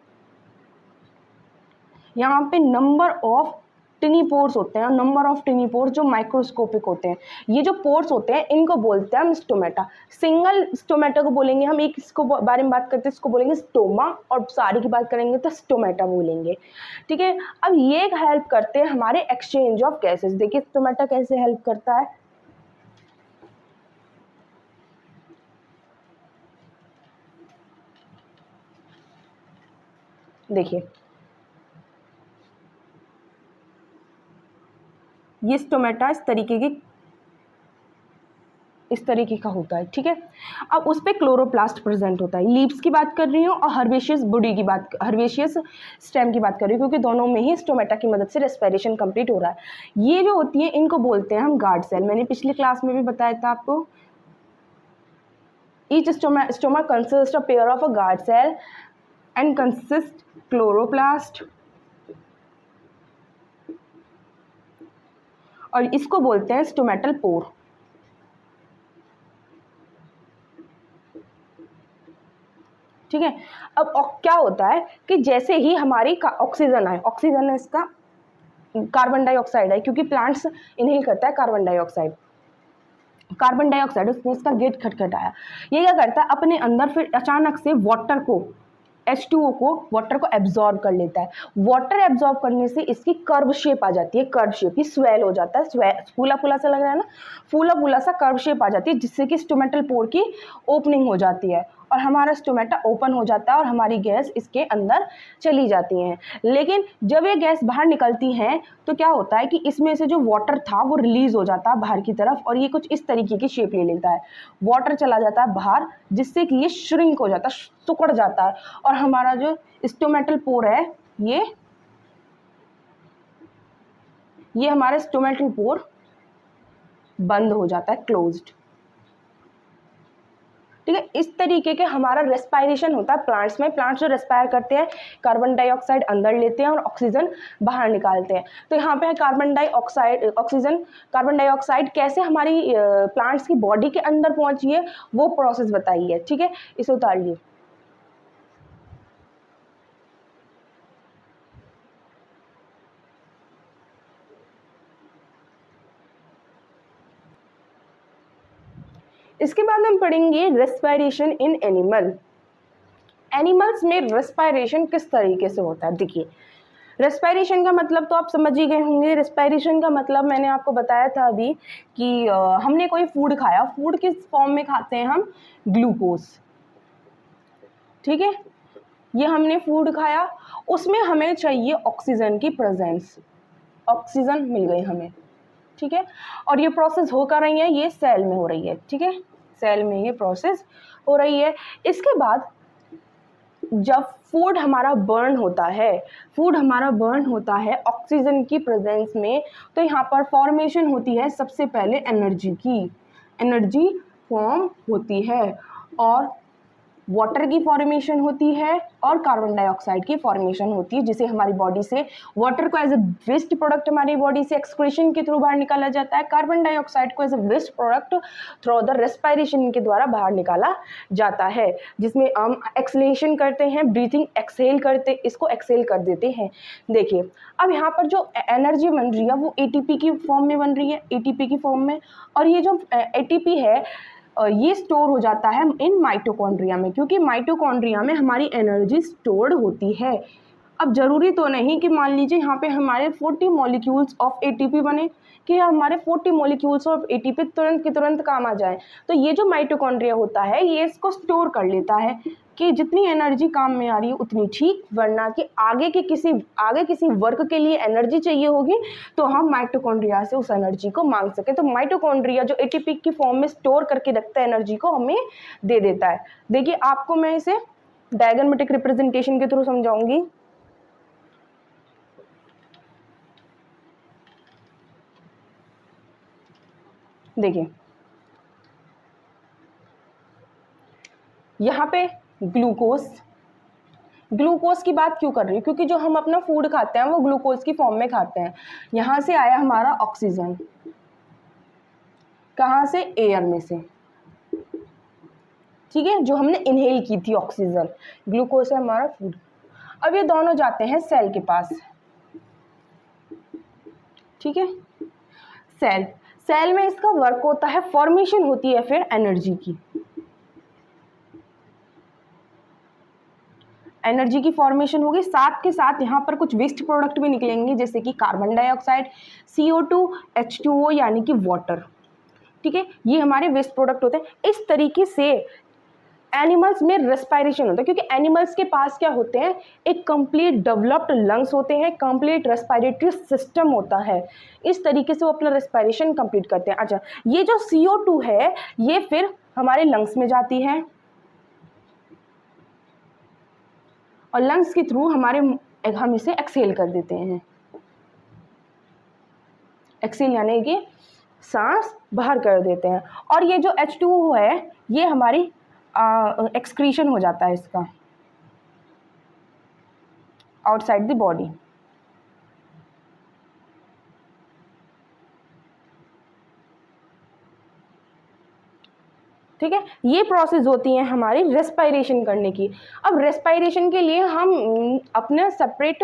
यहाँ पे नंबर ऑफ टिनी पोर्स होते हैं, नंबर ऑफ टिनी पोर्स जो माइक्रोस्कोपिक होते हैं। ये जो पोर्स होते हैं इनको बोलते हैं हम स्टोमेटा। सिंगल स्टोमेटा को बोलेंगे हम, एक इसको बारे में बात करते हैं इसको बोलेंगे स्टोमा, और सारी की बात करेंगे तो स्टोमेटा बोलेंगे। ठीक है, अब ये हेल्प करते हैं हमारे एक्सचेंज ऑफ गैसेस। देखिए स्टोमेटा कैसे हेल्प करता है, देखिए ये स्टोमेटा इस तरीके का होता है। ठीक है, अब उस पर क्लोरोप्लास्ट प्रेजेंट होता है। लीव्स की बात कर रही हूँ और हर्बेशियस स्टेम की बात कर रही हूँ, क्योंकि दोनों में ही स्टोमेटा की मदद से रेस्पिरेशन कंप्लीट हो रहा है। ये जो होती है इनको बोलते हैं हम गार्ड सेल। मैंने पिछली क्लास में भी बताया था आपको, each stoma consist a pair of a guard cell and consist chloroplast, और इसको बोलते हैं स्टोमेटल पोर। ठीक है, अब क्या होता है कि जैसे ही हमारी ऑक्सीजन आए, ऑक्सीजन है इसका कार्बन डाइऑक्साइड है, क्योंकि प्लांट्स इनहेल करता है कार्बन डाइऑक्साइड, उसने इसका गेट खटखटाया। ये क्या करता है अपने अंदर फिर अचानक से वाटर को H2O को वाटर को एब्जॉर्ब कर लेता है। वाटर एब्जॉर्ब करने से इसकी कर्व शेप आ जाती है, कर्व शेप, ये स्वेल हो जाता है, फूला फूला सा लग रहा है ना, फूला फूला सा कर्व शेप आ जाती है, जिससे कि स्टोमेटल पोर की ओपनिंग हो जाती है और हमारा स्टोमेटा ओपन हो जाता है और हमारी गैस इसके अंदर चली जाती है। लेकिन जब ये गैस बाहर निकलती है तो क्या होता है कि इसमें से जो वाटर था वो रिलीज हो जाता है बाहर की तरफ, और ये कुछ इस तरीके की शेप ले लेता है, वाटर चला जाता है बाहर, जिससे कि ये श्रिंक हो जाता है, सिकुड़ जाता है, और हमारा जो स्टोमेटल पोर है ये हमारा स्टोमेटल पोर बंद हो जाता है, क्लोज्ड। ठीक है, इस तरीके के हमारा रेस्पिरेशन होता है प्लांट्स में। प्लांट्स जो रेस्पायर करते हैं कार्बन डाइऑक्साइड अंदर लेते हैं और ऑक्सीजन बाहर निकालते हैं। तो यहाँ पे है कार्बन डाइऑक्साइड कैसे हमारी प्लांट्स की बॉडी के अंदर पहुंची है वो प्रोसेस बताई है। ठीक है, इसे उतारिए। इसके बाद हम पढ़ेंगे रेस्पिरेशन इन एनिमल्स में रेस्पिरेशन किस तरीके से होता है। देखिए रेस्पिरेशन का मतलब तो आप समझ ही गए होंगे। रेस्पिरेशन का मतलब मैंने आपको बताया था अभी कि हमने कोई फूड खाया, फूड किस फॉर्म में खाते हैं हम, ग्लूकोज। ठीक है, ये हमने फूड खाया, उसमें हमें चाहिए ऑक्सीजन की प्रेजेंस, ऑक्सीजन मिल गई हमें। ठीक है, और ये प्रोसेस हो कर रही है, ये सेल में हो रही है। ठीक है, सेल में ये प्रोसेस हो रही है। इसके बाद जब फूड हमारा बर्न होता है ऑक्सीजन की प्रेजेंस में, तो यहाँ पर फॉर्मेशन होती है सबसे पहले एनर्जी की, एनर्जी फॉर्म होती है, और वाटर की फॉर्मेशन होती है और कार्बन डाइऑक्साइड की फॉर्मेशन होती है, जिसे हमारी बॉडी से वाटर को एज ए वेस्ट प्रोडक्ट हमारी बॉडी से एक्सक्रीशन के थ्रू बाहर निकाला जाता है, कार्बन डाइऑक्साइड को as a waste product through the respiration के द्वारा बाहर निकाला जाता है, जिसमें हम एक्सलेशन करते हैं, ब्रीथिंग एक्सहेल करते, इसको एक्सहेल कर देते हैं। देखिए अब यहाँ पर जो एनर्जी बन रही है वो एटीपी की फॉर्म में बन रही है, एटीपी की फॉर्म में, और ये जो एटीपी है ये स्टोर हो जाता है इन माइटोकॉन्ड्रिया में, क्योंकि माइटोकॉन्ड्रिया में हमारी एनर्जी स्टोर्ड होती है। अब ज़रूरी तो नहीं कि मान लीजिए यहाँ पे हमारे 40 मॉलिक्यूल्स ऑफ एटीपी बने कि हमारे 40 मॉलिक्यूल्स ऑफ एटीपी तुरंत के तुरंत काम आ जाए। तो ये जो माइटोकॉन्ड्रिया होता है ये इसको स्टोर कर लेता है कि जितनी एनर्जी काम में आ रही है उतनी ठीक, वरना कि आगे किसी वर्क के लिए एनर्जी चाहिए होगी तो हम माइटोकॉन्ड्रिया से उस एनर्जी को मांग सके। तो माइटोकॉन्ड्रिया जो एटीपी की फॉर्म में स्टोर करके रखता है एनर्जी को हमें दे देता है। देखिए आपको मैं इसे डायग्रामेटिक रिप्रेजेंटेशन के थ्रू समझाऊंगी। देखिए यहाँ पे ग्लूकोज की बात क्यों कर रही हूँ, क्योंकि जो हम अपना फूड खाते हैं वो ग्लूकोज की फॉर्म में खाते हैं। यहाँ से आया हमारा ऑक्सीजन, कहाँ से, एयर में से, ठीक है, जो हमने इनहेल की थी ऑक्सीजन, ग्लूकोज है हमारा फूड। अब ये दोनों जाते हैं सेल के पास, ठीक है, सेल में इसका वर्क होता है, फॉर्मेशन होती है फिर एनर्जी की फॉर्मेशन होगी, साथ के साथ यहाँ पर कुछ वेस्ट प्रोडक्ट भी निकलेंगे जैसे कि कार्बन डाइऑक्साइड, CO2, H2O यानी कि वाटर, ठीक है, ये हमारे वेस्ट प्रोडक्ट होते हैं। इस तरीके से एनिमल्स में रेस्पिरेशन होता है, क्योंकि एनिमल्स के पास क्या होते हैं, एक कंप्लीट डेवलप्ड लंग्स होते हैं, कंप्लीट रेस्पिरेटरी सिस्टम होता है, इस तरीके से वो अपना रेस्पिरेशन कंप्लीट करते हैं। अच्छा, ये जो CO2 है ये फिर हमारे लंग्स में जाती है और लंग्स के थ्रू हम इसे एक्सहेल कर देते हैं, एक्सहेल यानी कि सांस बाहर कर देते हैं। और ये जो H2O है ये हमारी एक्सक्रीशन हो जाता है इसका आउटसाइड द बॉडी, ठीक है, ये प्रोसेस होती है हमारी रेस्पिरेशन करने की। अब रेस्पिरेशन के लिए हम अपने सेपरेट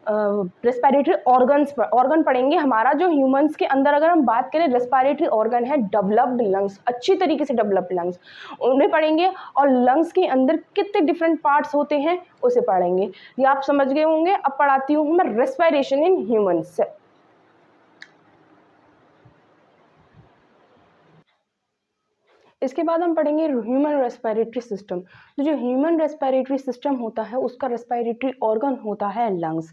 रेस्पिरेटरी ऑर्गन पढ़ेंगे। हमारा जो ह्यूमंस के अंदर अगर हम बात करें रेस्पिरेटरी ऑर्गन है डेवलप्ड लंग्स, अच्छी तरीके से डेवलप्ड लंग्स, उन्हें पढ़ेंगे, और लंग्स के अंदर कितने डिफरेंट पार्ट्स होते हैं उसे पढ़ेंगे। ये आप समझ गए होंगे। अब पढ़ाती हूँ मैं रेस्पिरेशन इन ह्यूमंस। इसके बाद हम पढ़ेंगे ह्यूमन रेस्पिरेटरी सिस्टम। तो जो ह्यूमन रेस्पिरेटरी सिस्टम होता है उसका रेस्पिरेटरी ऑर्गन होता है लंग्स।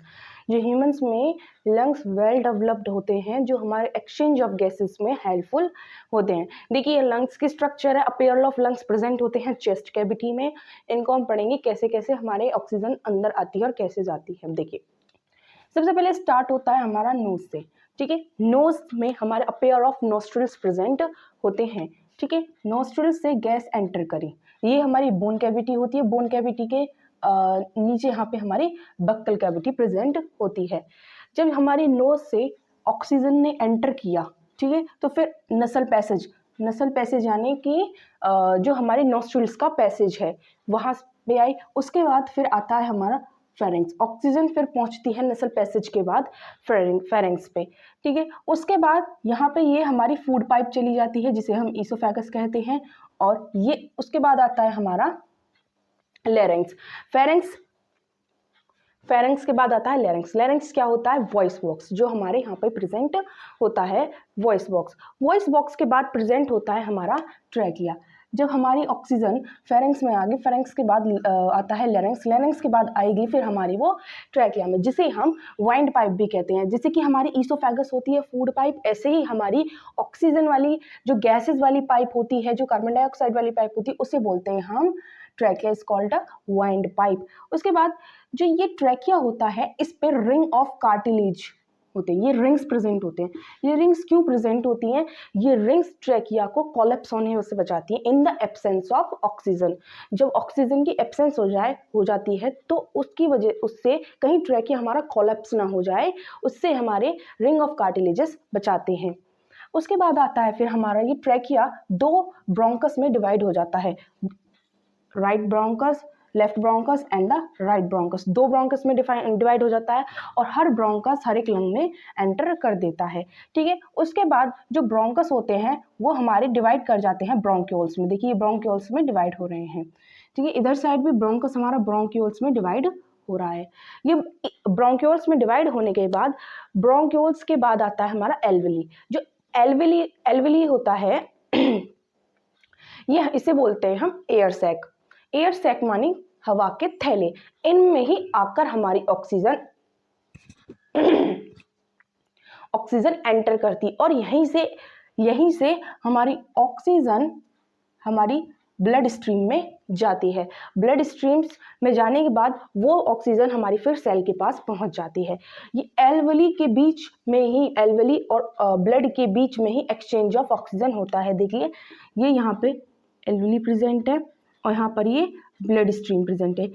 जो ह्यूमंस में लंग्स वेल डेवलप्ड होते हैं जो हमारे एक्सचेंज ऑफ गैसेस में हेल्पफुल होते हैं। देखिए लंग्स की स्ट्रक्चर है, अ पेयर ऑफ लंग्स प्रेजेंट होते हैं चेस्ट कैविटी में। इनको हम पढ़ेंगे कैसे कैसे हमारे ऑक्सीजन अंदर आती है और कैसे जाती है। देखिए सबसे पहले स्टार्ट होता है हमारा नोज से, ठीक है, नोज में हमारे अ पेयर ऑफ नोस्ट्रिल्स प्रेजेंट होते हैं, ठीक है, नोस्ट्रिल्स से गैस एंटर करी, ये हमारी बोन कैविटी होती है। बोन कैविटी के नीचे यहाँ पे हमारी बक्कल कैविटी प्रेजेंट होती है। जब हमारी नोज से ऑक्सीजन ने एंटर किया, ठीक है, तो फिर नसल पैसेज यानी कि जो हमारे नोस्ट्रिल्स का पैसेज है वहाँ पे आई। उसके बाद फिर आता है हमारा फेरेंक्स, ऑक्सीजन फिर पहुंचती है नसल पैसेज के बाद फेरेंक्स पे, ठीक है। उसके बाद यहाँ पे ये हमारी फूड पाइप चली जाती है जिसे हम ईसोफेगस कहते हैं, और ये उसके बाद आता है हमारा लेरेंक्स। फेरेंक्स के बाद आता है लेरेंक्स क्या होता है, वॉइस बॉक्स, जो हमारे यहाँ पे प्रेजेंट होता है वॉइस बॉक्स के बाद प्रेजेंट होता है हमारा ट्रैकिया। जब हमारी ऑक्सीजन फेरेंक्स में आ गई, फेरेंक्स के बाद आता है लेरेंक्स के बाद आएगी फिर हमारी वो ट्रैकिया में, जिसे हम वाइंड पाइप भी कहते हैं। जैसे कि हमारी ईसोफेगस होती है फूड पाइप, ऐसे ही हमारी ऑक्सीजन वाली जो गैसेस वाली पाइप होती है, जो कार्बन डाइऑक्साइड वाली पाइप होती है, उसे बोलते हैं हम trachea, is called a wind pipe. उसके बाद जो ये ट्रैकिया होता है इस पे रिंग ऑफ कार्टिलेज होते हैं, ये रिंग्स प्रेजेंट होते हैं। ये रिंग्स क्यों प्रेजेंट होती हैं? ये रिंग्स ट्रैकिया को कोलैप्स होने से बचाती हैं in the absence of oxygen. जब ऑक्सीजन की एब्सेंस हो जाती है तो उसकी वजह उससे कहीं ट्रैकिया हमारा कोलैप्स ना हो जाए, उससे हमारे रिंग ऑफ कार्टिलेजेस बचाते हैं। उसके बाद आता है फिर हमारा ये ट्रैकिया 2 ब्रोंकस में डिवाइड हो जाता है, right bronchus, left bronchus and the right bronchus. 2 bronchus में डिवाइड हो जाता है और हर ब्रोंकस हर एक लंग में एंटर कर देता है। ठीक है, उसके बाद जो ब्रोंकस होते हैं वो हमारे डिवाइड कर जाते हैं ब्रोंक्यूल्स में। देखिए ये ब्रोंक्यूल्स में डिवाइड हो रहे हैं। ठीक है, इधर साइड भी ब्रोंकस हमारा ब्रोंक्यूल्स में डिवाइड हो रहा है। ये ब्रोंक्यूल्स में डिवाइड होने के बाद ब्रोंक्यूल्स के बाद आता है हमारा एल्वेली। जो एल्वेली होता है ये इसे बोलते हैं हम एयर सैक। एयर सैक मानी हवा के थैले, इनमें ही आकर हमारी ऑक्सीजन एंटर करती और यहीं से हमारी ऑक्सीजन हमारी ब्लड स्ट्रीम में जाती है। ब्लड स्ट्रीम्स में जाने के बाद वो ऑक्सीजन हमारी फिर सेल के पास पहुंच जाती है। ये एल्वेली के बीच में ही, एल्वेली और ब्लड के बीच में ही एक्सचेंज ऑफ ऑक्सीजन होता है। देखिए ये यहाँ पे एल्वेली प्रेजेंट है और यहाँ पर ये ब्लड स्ट्रीम प्रेजेंट है।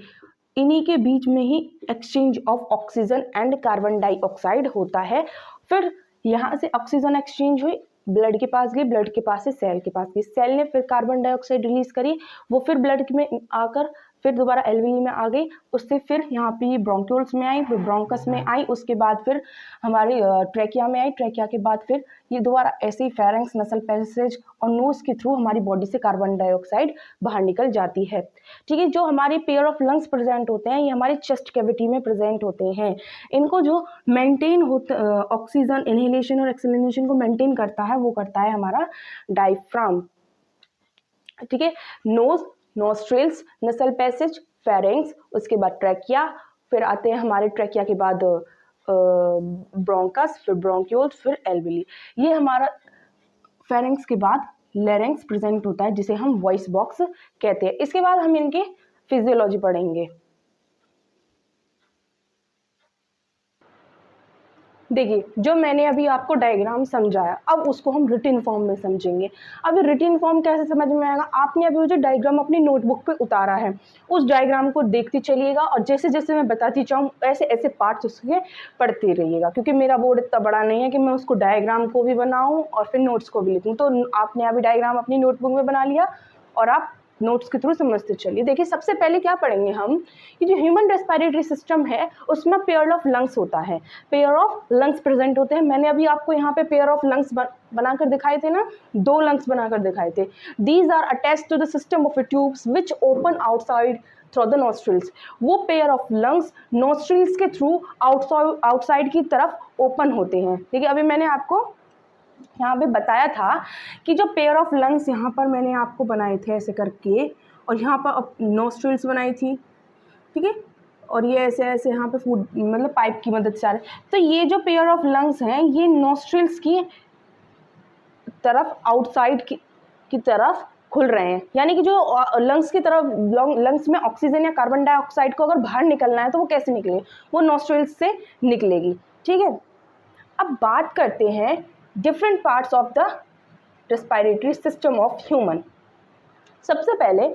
इन्हीं के बीच में ही exchange of oxygen and carbon dioxide होता है। फिर यहाँ से ऑक्सीजन एक्सचेंज हुई, ब्लड के पास गई, ब्लड के पास से सेल के पास गई, सेल ने फिर कार्बन डाइऑक्साइड रिलीज करी, वो फिर ब्लड में आकर फिर दोबारा एल्वेली में आ गई, उससे फिर यहाँ पे ये ब्रोंक्यूल्स में आई, फिर ब्रोंकस में आई, उसके बाद फिर हमारी ट्रैकिया में आई, ट्रैकिया के बाद फिर ये दोबारा ऐसे ही फेरेंक्स, नसल पैसेज और नोज के थ्रू हमारी बॉडी से कार्बन डाइऑक्साइड बाहर निकल जाती है। ठीक है, जो हमारे पेयर ऑफ लंग्स प्रेजेंट होते हैं ये हमारी चेस्ट कैविटी में प्रेजेंट होते हैं। इनको जो मेंटेन होता ऑक्सीजन इनहेलेशन और एक्सहेलेशन को मेंटेन करता है वो करता है हमारा डायफ्राम। ठीक है, नोज, नोस्ट्रिल्स, नसल पैसेज, फेरेंक्स, उसके बाद ट्रैकिया, फिर आते हैं हमारे ट्रैकिया के बाद ब्रोंकस, फिर ब्रोंक्यूल्स, फिर एल्वेली। ये हमारा फेरेंक्स के बाद लैरिंक्स प्रेजेंट होता है जिसे हम वॉइस बॉक्स कहते हैं। इसके बाद हम इनके फिजियोलॉजी पढ़ेंगे। देखिए जो मैंने अभी आपको डायग्राम समझाया, अब उसको हम रिटिन फॉर्म में समझेंगे। अभी रिटिन फॉर्म कैसे समझ में आएगा? आपने अभी वो जो डायग्राम अपनी नोटबुक पे उतारा है उस डायग्राम को देखते चलिएगा और जैसे जैसे मैं बताती चाहूँ ऐसे ऐसे पार्ट्स उसके पढ़ते रहिएगा, क्योंकि मेरा बोर्ड इतना बड़ा नहीं है कि मैं उसको डायग्राम को भी बनाऊँ और फिर नोट्स को भी लिखूँ। तो आपने अभी डायग्राम अपनी नोटबुक में बना लिया और आप नोट्स के थ्रू समझते चलिए। देखिए सबसे पहले क्या पढ़ेंगे हम कि जो ह्यूमन रेस्पिरेटरी सिस्टम है उसमें पेयर ऑफ लंग्स होता है, पेयर ऑफ लंग्स प्रेजेंट होते हैं। मैंने अभी आपको यहाँ पे पेयर ऑफ लंग्स बनाकर दिखाए थे ना, 2 लंग्स बनाकर दिखाए थे। These are attached to the system of tubes which open outside through the nostrils. वो पेयर ऑफ लंग्स नोस्ट्रिल्स के थ्रू आउटसाइड की तरफ ओपन होते हैं। देखिए अभी मैंने आपको यहाँ पे बताया था कि जो पेयर ऑफ लंग्स यहाँ पर मैंने आपको बनाए थे ऐसे करके, और यहाँ पर नोस्ट्रिल्स बनाई थी, ठीक है, और ये ऐसे ऐसे यहाँ पे फूड मतलब पाइप की मदद से आ रहे हैं। तो ये जो पेयर ऑफ लंग्स हैं ये नोस्ट्रिल्स की तरफ आउटसाइड की तरफ खुल रहे हैं, यानी कि जो लंग्स की तरफ, लंग्स में ऑक्सीजन या कार्बन डाइऑक्साइड को अगर बाहर निकलना है तो वो कैसे निकलेगी? वो नोस्ट्रिल्स से निकलेगी। ठीक है, अब बात करते हैं different parts of the respiratory system of human. सबसे पहले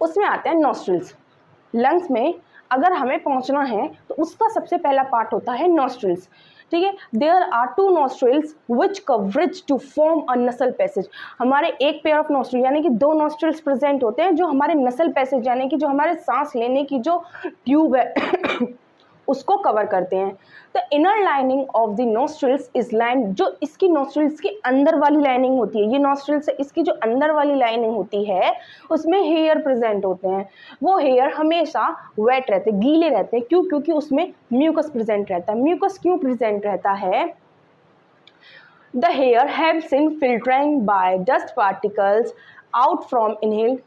उसमें आते हैं नॉस्ट्रिल्स। लंग्स में अगर हमें पहुंचना है तो उसका सबसे पहला पार्ट होता है नॉस्ट्रिल्स। ठीक है, there are 2 nostrils which converge to form a nasal passage. हमारे एक पेयर ऑफ नॉस्ट्रिल यानी कि 2 नॉस्ट्रिल्स प्रेजेंट होते हैं जो हमारे नसल पैसेज यानी कि जो हमारे सांस लेने की जो ट्यूब है उसको कवर करते हैं। The inner lining of the nostrils is line, जो इसकी नोस्ट्रिल्स की अंदर वाली लाइनिंग होती है, ये नोस्ट्रिल्स से इसकी जो अंदर वाली लाइनिंग होती है उसमें हेयर प्रेजेंट होते हैं। वो हेयर हमेशा वेट रहते, गीले रहते हैं। क्यों? क्योंकि उसमें म्यूकस प्रेजेंट रहता है। म्यूकस क्यों प्रेजेंट रहता है? The hair helps in filtering by dust particles out from inhaled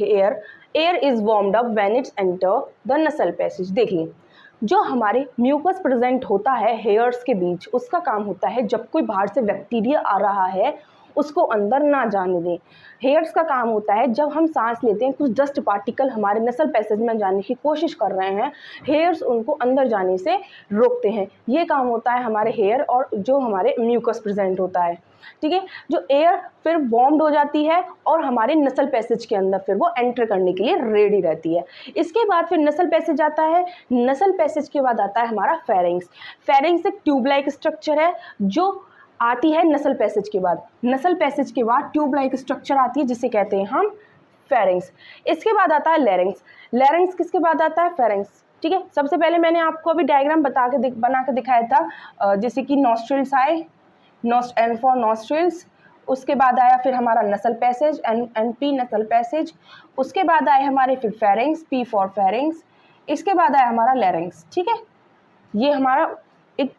air. Air is warmed up when it's enter the nasal passage. देखिए जो हमारे म्यूकस प्रेजेंट होता है हेयर्स के बीच, उसका काम होता है जब कोई बाहर से बैक्टीरिया आ रहा है उसको अंदर ना जाने दें। हेयर्स का काम होता है जब हम सांस लेते हैं कुछ डस्ट पार्टिकल हमारे नसल पैसेज में जाने की कोशिश कर रहे हैं, हेयर्स उनको अंदर जाने से रोकते हैं। ये काम होता है हमारे हेयर और जो हमारे म्यूकस प्रेजेंट होता है, ठीक है। जो एयर फिर वार्म्ड हो जाती है और हमारे नसल पैसेज के अंदर फिर वो एंटर करने के लिए रेडी रहती है। इसके बाद फिर नसल पैसेज आता है, नसल पैसेज के बाद आता है हमारा फेरिंग्स। फेरिंग्स एक ट्यूब लाइक स्ट्रक्चर है जो आती है नसल पैसेज के बाद। नसल पैसेज के बाद ट्यूब लाइक स्ट्रक्चर आती है जिसे कहते हैं हम फेरिंग्स। इसके बाद आता है लैरिंग्स। लैरिंग्स किसके बाद आता है? फेरिंग्स, ठीक है। सबसे पहले मैंने आपको अभी डायग्राम बना के दिखाया था, जैसे कि नॉस्ट्रिल्स आए, एन फॉर नॉस्ट्रिल्स, उसके बाद आया फिर हमारा नसल पैसेज, एन पी नसल पैसेज, उसके बाद आए हमारे फिर फेरिंग्स, पी फॉर फेरिंग्स, इसके बाद आया हमारा लैरिंग्स, ठीक है। ये हमारा एक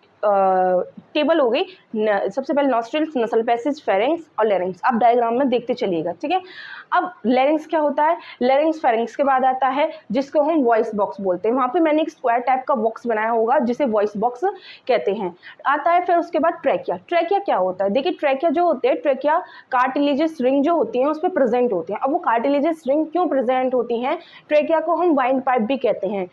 टेबल हो गई। सबसे पहले नॉस्ट्रिल्स, नसल पैसेज, फेरिंग्स और लैरिंग्स। आप डायग्राम में देखते चलिएगा, ठीक है। अब लैरिंग्स क्या होता है? लैरिंग्स फेरिंग्स के बाद आता है जिसको हम वॉइस बॉक्स बोलते हैं। वहाँ पे मैंने एक स्क्वायर टाइप का बॉक्स बनाया होगा जिसे वॉइस बॉक्स कहते हैं। आता है फिर उसके बाद ट्रैकिया। ट्रैकिया क्या होता है? देखिए ट्रैकिया जो होते हैं, ट्रैकिया कार्टिलेजियस रिंग जो होती हैं उस पर प्रेजेंट होती हैं। अब वो कार्टिलेजियस रिंग क्यों प्रेजेंट होती हैं? ट्रैकिया को हम वाइंड पाइप भी कहते हैं।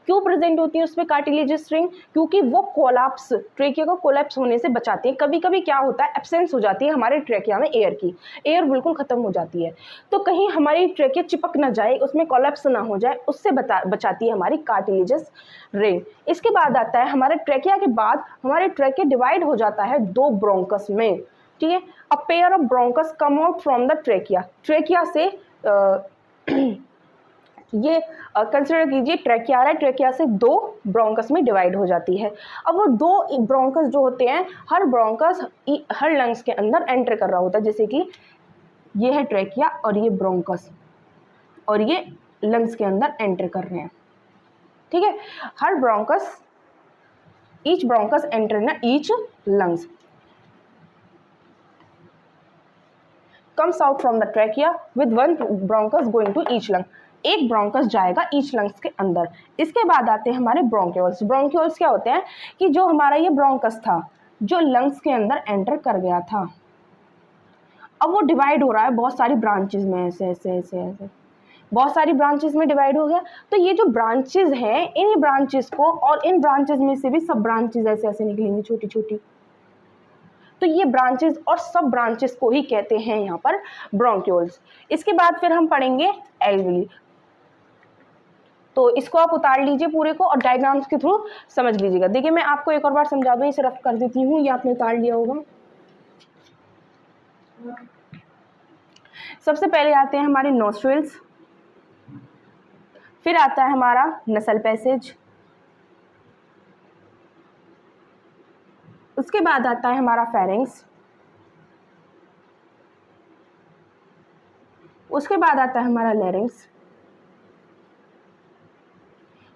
क्यों प्रेजेंट होती है उसमें कार्टिलेजियस रिंग? क्योंकि वो कोलैप्स, ट्रेकिया को कोलैप्स होने से बचाती है। कभी कभी क्या होता है, एब्सेंस हो जाती है हमारे ट्रेकिया में एयर की, एयर बिल्कुल खत्म हो जाती है, तो कहीं हमारी ट्रेकिया चिपक ना जाए, उसमें कोलैप्स ना हो जाए, उससे बचाती है हमारी कार्टिलेजियस रिंग। इसके बाद आता है हमारे ट्रेकिया के बाद हमारे ट्रेकिया डिवाइड हो जाता है दो ब्रोंकस में, ठीक है। अ pair of bronchus come out from the trachea. Trachea से ये कंसिडर कीजिए ट्रैकिया आ रहा है, ट्रैकिया से दो ब्रोंकस में डिवाइड हो जाती है। अब वो दो ब्रोंकस जो होते हैं, हर ब्रोंकस हर लंग्स के अंदर एंटर कर रहा होता है। जैसे कि ये है ट्रैकिया और ये ब्रोंकस, और ये लंग्स के अंदर एंटर कर रहे हैं, ठीक है। हर bronchus, each bronchus enter in each lungs, comes out from the trachea with one bronchus going to each lung। एक ब्रोंकस जाएगा ईच लंग्स के अंदर। इसके बाद आते हैं हमारे ब्रोंक्यूल्स। ब्रोंक्यूल्स क्या होते हैं कि जो हमारा ये ब्रोंकस था जो लंग्स के अंदर एंटर कर गया था, अब वो डिवाइड हो रहा है बहुत सारी ब्रांचेस में, ऐसे ऐसे ऐसे ऐसे बहुत सारी ब्रांचेस में डिवाइड हो गया। तो ये जो ब्रांचेस हैं, इन ब्रांचेस को, और इन ब्रांचेस में से भी सब ब्रांचेस ऐसे ऐसे निकलेंगी छोटी छोटी, तो ये ब्रांचेस और सब ब्रांचेस को ही कहते हैं यहाँ पर ब्रोंक्यूल्स। इसके बाद फिर हम पढ़ेंगे एल्विली। तो इसको आप उतार लीजिए पूरे को और डायग्राम्स के थ्रू समझ लीजिएगा। देखिए मैं आपको एक और बार समझा दूं, इसे रफ कर देती हूँ, ये आपने उतार लिया होगा। सबसे पहले आते हैं हमारे नोस्ट्रिल्स, फिर आता है हमारा नसल पैसेज, उसके बाद आता है हमारा फेरिंग्स, उसके बाद आता है हमारा लैरिंग्स,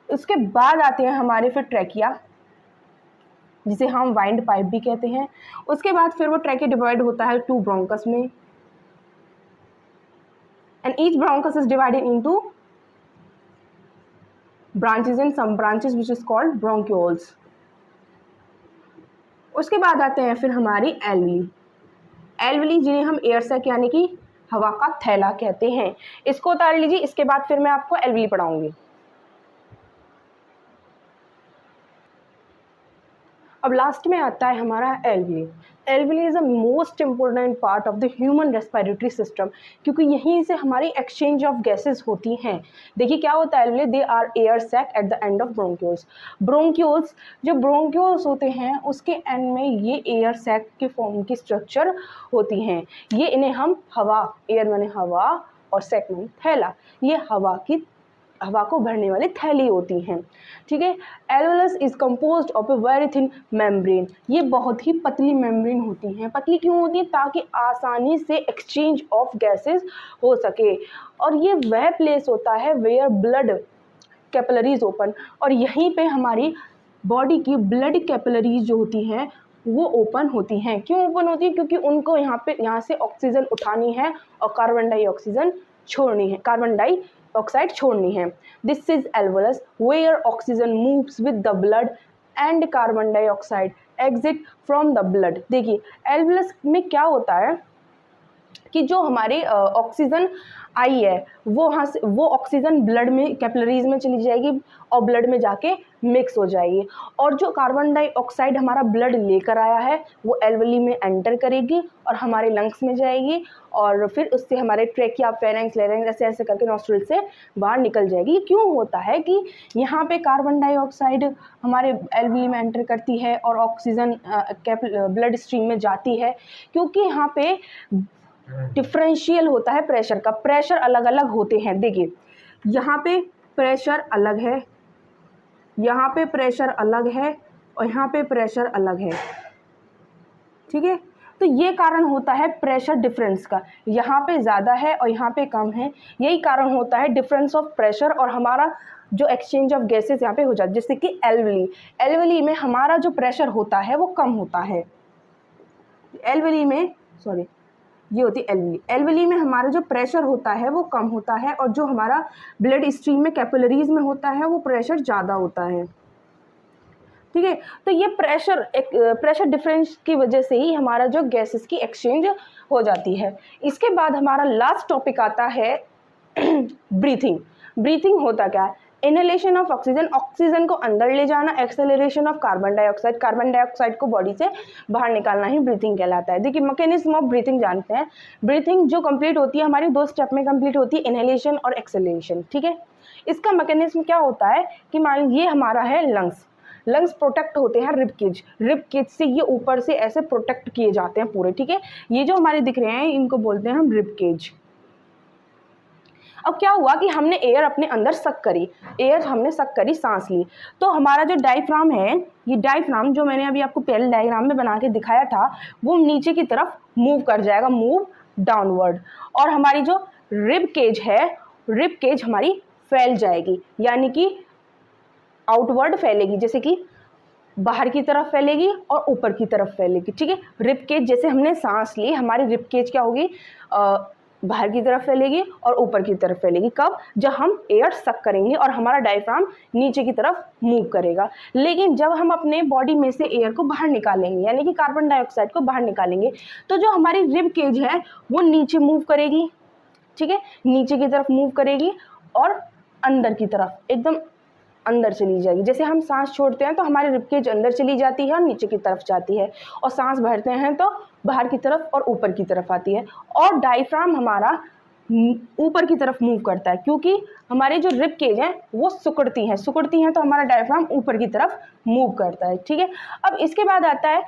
उसके बाद आते हैं हमारे फिर ट्रैकिया जिसे हम वाइंड पाइप भी कहते हैं। उसके बाद फिर वो ट्रैकिया डिवाइड होता है टू ब्रोंकस में, and each bronchus is divided into branches in some branches which is called bronchioles. उसके बाद आते हैं फिर हमारी एल्विली। एल्विली जिन्हें हम एयर सैक यानी कि हवा का थैला कहते हैं। इसको उतार लीजिए, इसके बाद फिर मैं आपको एल्विली पढ़ाऊंगी। अब लास्ट में आता है हमारा alveoli. Alveoli is the most important part of the human respiratory system, क्योंकि यहीं से हमारी एक्सचेंज ऑफ गैसेस होती हैं। देखिए क्या होता है alveoli, they are air sac at the end of bronchioles. Bronchioles, जो ब्रोंक्यूल्स होते हैं उसके एंड में ये एयर सैक के फॉर्म की स्ट्रक्चर होती हैं। ये इन्हें हम हवा, एयर माने हवा और सैक माने थैला, ये हवा को भरने वाली थैली होती हैं, ठीक है। Alveolus is composed of a very thin membrane. ये बहुत ही पतली मेम्ब्रेन होती हैं। पतली क्यों होती है? ताकि आसानी से एक्सचेंज ऑफ गैसेस हो सके। और ये वह प्लेस होता है वेयर ब्लड कैपिलरीज ओपन, और यहीं पे हमारी बॉडी की ब्लड कैपिलरीज जो होती हैं वो ओपन होती हैं। क्यों ओपन होती है? क्योंकि उनको यहाँ से ऑक्सीजन उठानी है और कार्बन डाइऑक्साइड छोड़नी है। This is alveolus where oxygen moves with the blood and carbon dioxide exit from the blood. देखिए एल्वोलस में क्या होता है, कि जो हमारे ऑक्सीजन आई है वो वहाँ से वो ऑक्सीजन ब्लड में कैपिलरीज में चली जाएगी और ब्लड में जाके मिक्स हो जाएगी, और जो कार्बन डाइऑक्साइड हमारा ब्लड लेकर आया है वो एल्वेली में एंटर करेगी और हमारे लंग्स में जाएगी, और फिर उससे हमारे ट्रेकिया, फेरेंक्स, लेरेंक्स ऐसे ऐसे करके नॉस्ट्रिल से बाहर निकल जाएगी। क्यों होता है कि यहाँ पे कार्बन डाइऑक्साइड हमारे एल्वेली में एंटर करती है और ऑक्सीजन ब्लड स्ट्रीम में जाती है? क्योंकि यहाँ पे डिफरेंशियल होता है प्रेशर का, प्रेशर अलग अलग होते हैं। देखिए यहाँ पे प्रेशर अलग है, यहाँ पे प्रेशर अलग है और यहाँ पे प्रेशर अलग है, ठीक है। तो ये कारण होता है प्रेशर डिफरेंस का, यहाँ पे ज़्यादा है और यहाँ पे कम है, यही कारण होता है डिफरेंस ऑफ प्रेशर, और हमारा जो एक्सचेंज ऑफ गैसेस यहाँ पे हो जाता है। जैसे कि एल्वेली में हमारा जो प्रेशर होता है वो कम होता है, एल्वेली में सॉरी ये होती है एल्वेली में हमारा जो प्रेशर होता है वो कम होता है, और जो हमारा ब्लड स्ट्रीम में कैपिलरीज में होता है वो प्रेशर ज़्यादा होता है, ठीक है। तो ये प्रेशर डिफरेंस की वजह से ही हमारा जो गैसेस की एक्सचेंज हो जाती है। इसके बाद हमारा लास्ट टॉपिक आता है ब्रीथिंग। ब्रीथिंग होता क्या है? इनहेलेशन ऑफ ऑक्सीजन, ऑक्सीजन को अंदर ले जाना, एक्सेलरेशन ऑफ कार्बन डाइऑक्साइड को बॉडी से बाहर निकालना ही ब्रीथिंग कहलाता है। देखिए मैकेनिज्म ऑफ ब्रीथिंग जानते हैं। ब्रीथिंग जो कंप्लीट होती है हमारी 2 स्टेप में कंप्लीट होती है, इनहेलेशन और एक्सेलरेशन, ठीक है। इसका मैकेनिज्म क्या होता है कि मान ये हमारा है लंग्स प्रोटेक्ट होते हैं रिब केज से, ये ऊपर से ऐसे प्रोटेक्ट किए जाते हैं पूरे, ठीक है। ये जो हमारे दिख रहे हैं इनको बोलते हैं हम रिब केज। अब क्या हुआ कि हमने एयर अपने अंदर सक करी, सांस ली, तो हमारा जो डायफ्राम है, ये डायफ्राम जो मैंने अभी आपको पहले डायग्राम में बना के दिखाया था, वो नीचे की तरफ मूव कर जाएगा, मूव डाउनवर्ड, और हमारी जो रिब केज है, रिब केज हमारी फैल जाएगी, यानी कि आउटवर्ड फैलेगी, जैसे कि बाहर की तरफ फैलेगी और ऊपर की तरफ फैलेगी, ठीक है। रिब केज जैसे हमने सांस ली, हमारी रिब केज क्या होगी, बाहर की तरफ फैलेगी और ऊपर की तरफ फैलेगी। कब? जब हम एयर सक करेंगे और हमारा डायफ्राम नीचे की तरफ मूव करेगा। लेकिन जब हम अपने बॉडी में से एयर को बाहर निकालेंगे, यानी कि कार्बन डाइऑक्साइड को बाहर निकालेंगे, तो जो हमारी रिब केज है वो नीचे मूव करेगी, ठीक है, नीचे की तरफ मूव करेगी और अंदर की तरफ एकदम अंदर चली जाएगी। जैसे हम सांस छोड़ते हैं तो हमारी रिब केज अंदर चली जाती है और नीचे की तरफ जाती है, और सांस भरते हैं तो बाहर की तरफ और ऊपर की तरफ आती है। और डायफ्राम हमारा ऊपर की तरफ मूव करता है, क्योंकि हमारे जो रिब केज हैं वो सिकुड़ती हैं तो हमारा डायफ्राम ऊपर की तरफ मूव करता है, ठीक है। अब इसके बाद आता है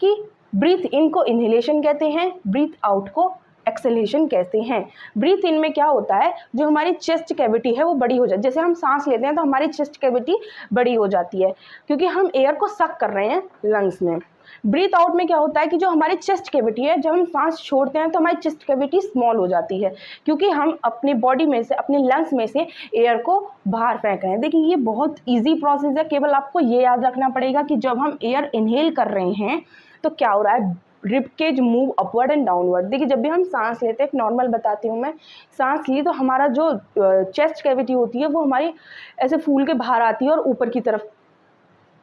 कि ब्रीथ इन को इनहेलेशन कहते हैं, ब्रीथ आउट को एक्सहेलेशन कहते हैं। ब्रीथ इन में क्या होता है, जो हमारी चेस्ट कैविटी है वो बड़ी हो जाती है। जैसे हम सांस लेते हैं तो हमारी चेस्ट कैविटी बड़ी हो जाती है, क्योंकि हम एयर को सक कर रहे हैं लंग्स में। ब्रीथ आउट में क्या होता है कि जो हमारी चेस्ट कैविटी है, जब हम सांस छोड़ते हैं तो हमारी चेस्ट कैविटी स्मॉल हो जाती है, क्योंकि हम अपनी बॉडी में से, अपने लंग्स में से एयर को बाहर फेंक रहे हैं। देखिए ये बहुत ईजी प्रोसेस है, केवल आपको ये याद रखना पड़ेगा कि जब हम एयर इनहेल कर रहे हैं तो क्या हो रहा है, rib cage move upward and downward. देखिए जब भी हम सांस लेते हैं, एक नॉर्मल बताती हूँ मैं, सांस ली तो हमारा जो चेस्ट कैविटी होती है वो हमारी ऐसे फूल के बाहर आती है और ऊपर की तरफ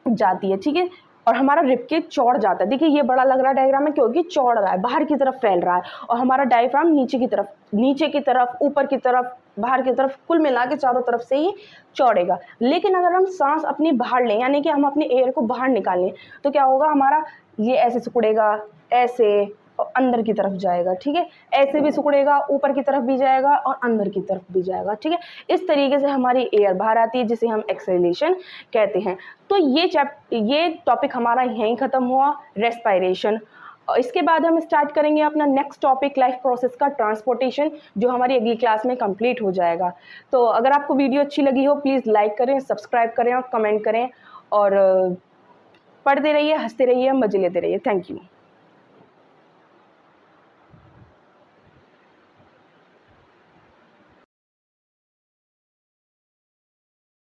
जाती है, ठीक है, और हमारा रिब केज चौड़ जाता है। देखिए ये बड़ा लग रहा है डायग्राम में, क्योंकि चौड़ रहा है, बाहर की तरफ फैल रहा है, और हमारा डायफ्राम नीचे की तरफ, ऊपर की तरफ, बाहर की तरफ, कुल मिला के चारों तरफ से ही चौड़ेगा। लेकिन अगर हम सांस अपनी बाहर लें, यानी कि हम अपने एयर को बाहर निकालें, तो क्या होगा, हमारा ये ऐसे सिकुड़ेगा, ऐसे, और अंदर की तरफ जाएगा, ठीक है, ऐसे भी सिकुड़ेगा, ऊपर की तरफ भी जाएगा और अंदर की तरफ भी जाएगा, ठीक है। इस तरीके से हमारी एयर बाहर आती है, जिसे हम एक्सहेलेशन कहते हैं। तो ये टॉपिक हमारा यहीं ख़त्म हुआ, रेस्पायरेशन। इसके बाद हम स्टार्ट करेंगे अपना नेक्स्ट टॉपिक, लाइफ प्रोसेस का ट्रांसपोर्टेशन, जो हमारी अगली क्लास में कंप्लीट हो जाएगा। तो अगर आपको वीडियो अच्छी लगी हो, प्लीज़ लाइक करें, सब्सक्राइब करें और कमेंट करें, और पढ़ते रहिए, हंसते रहिए, मजे लेते रहिए। Thank you.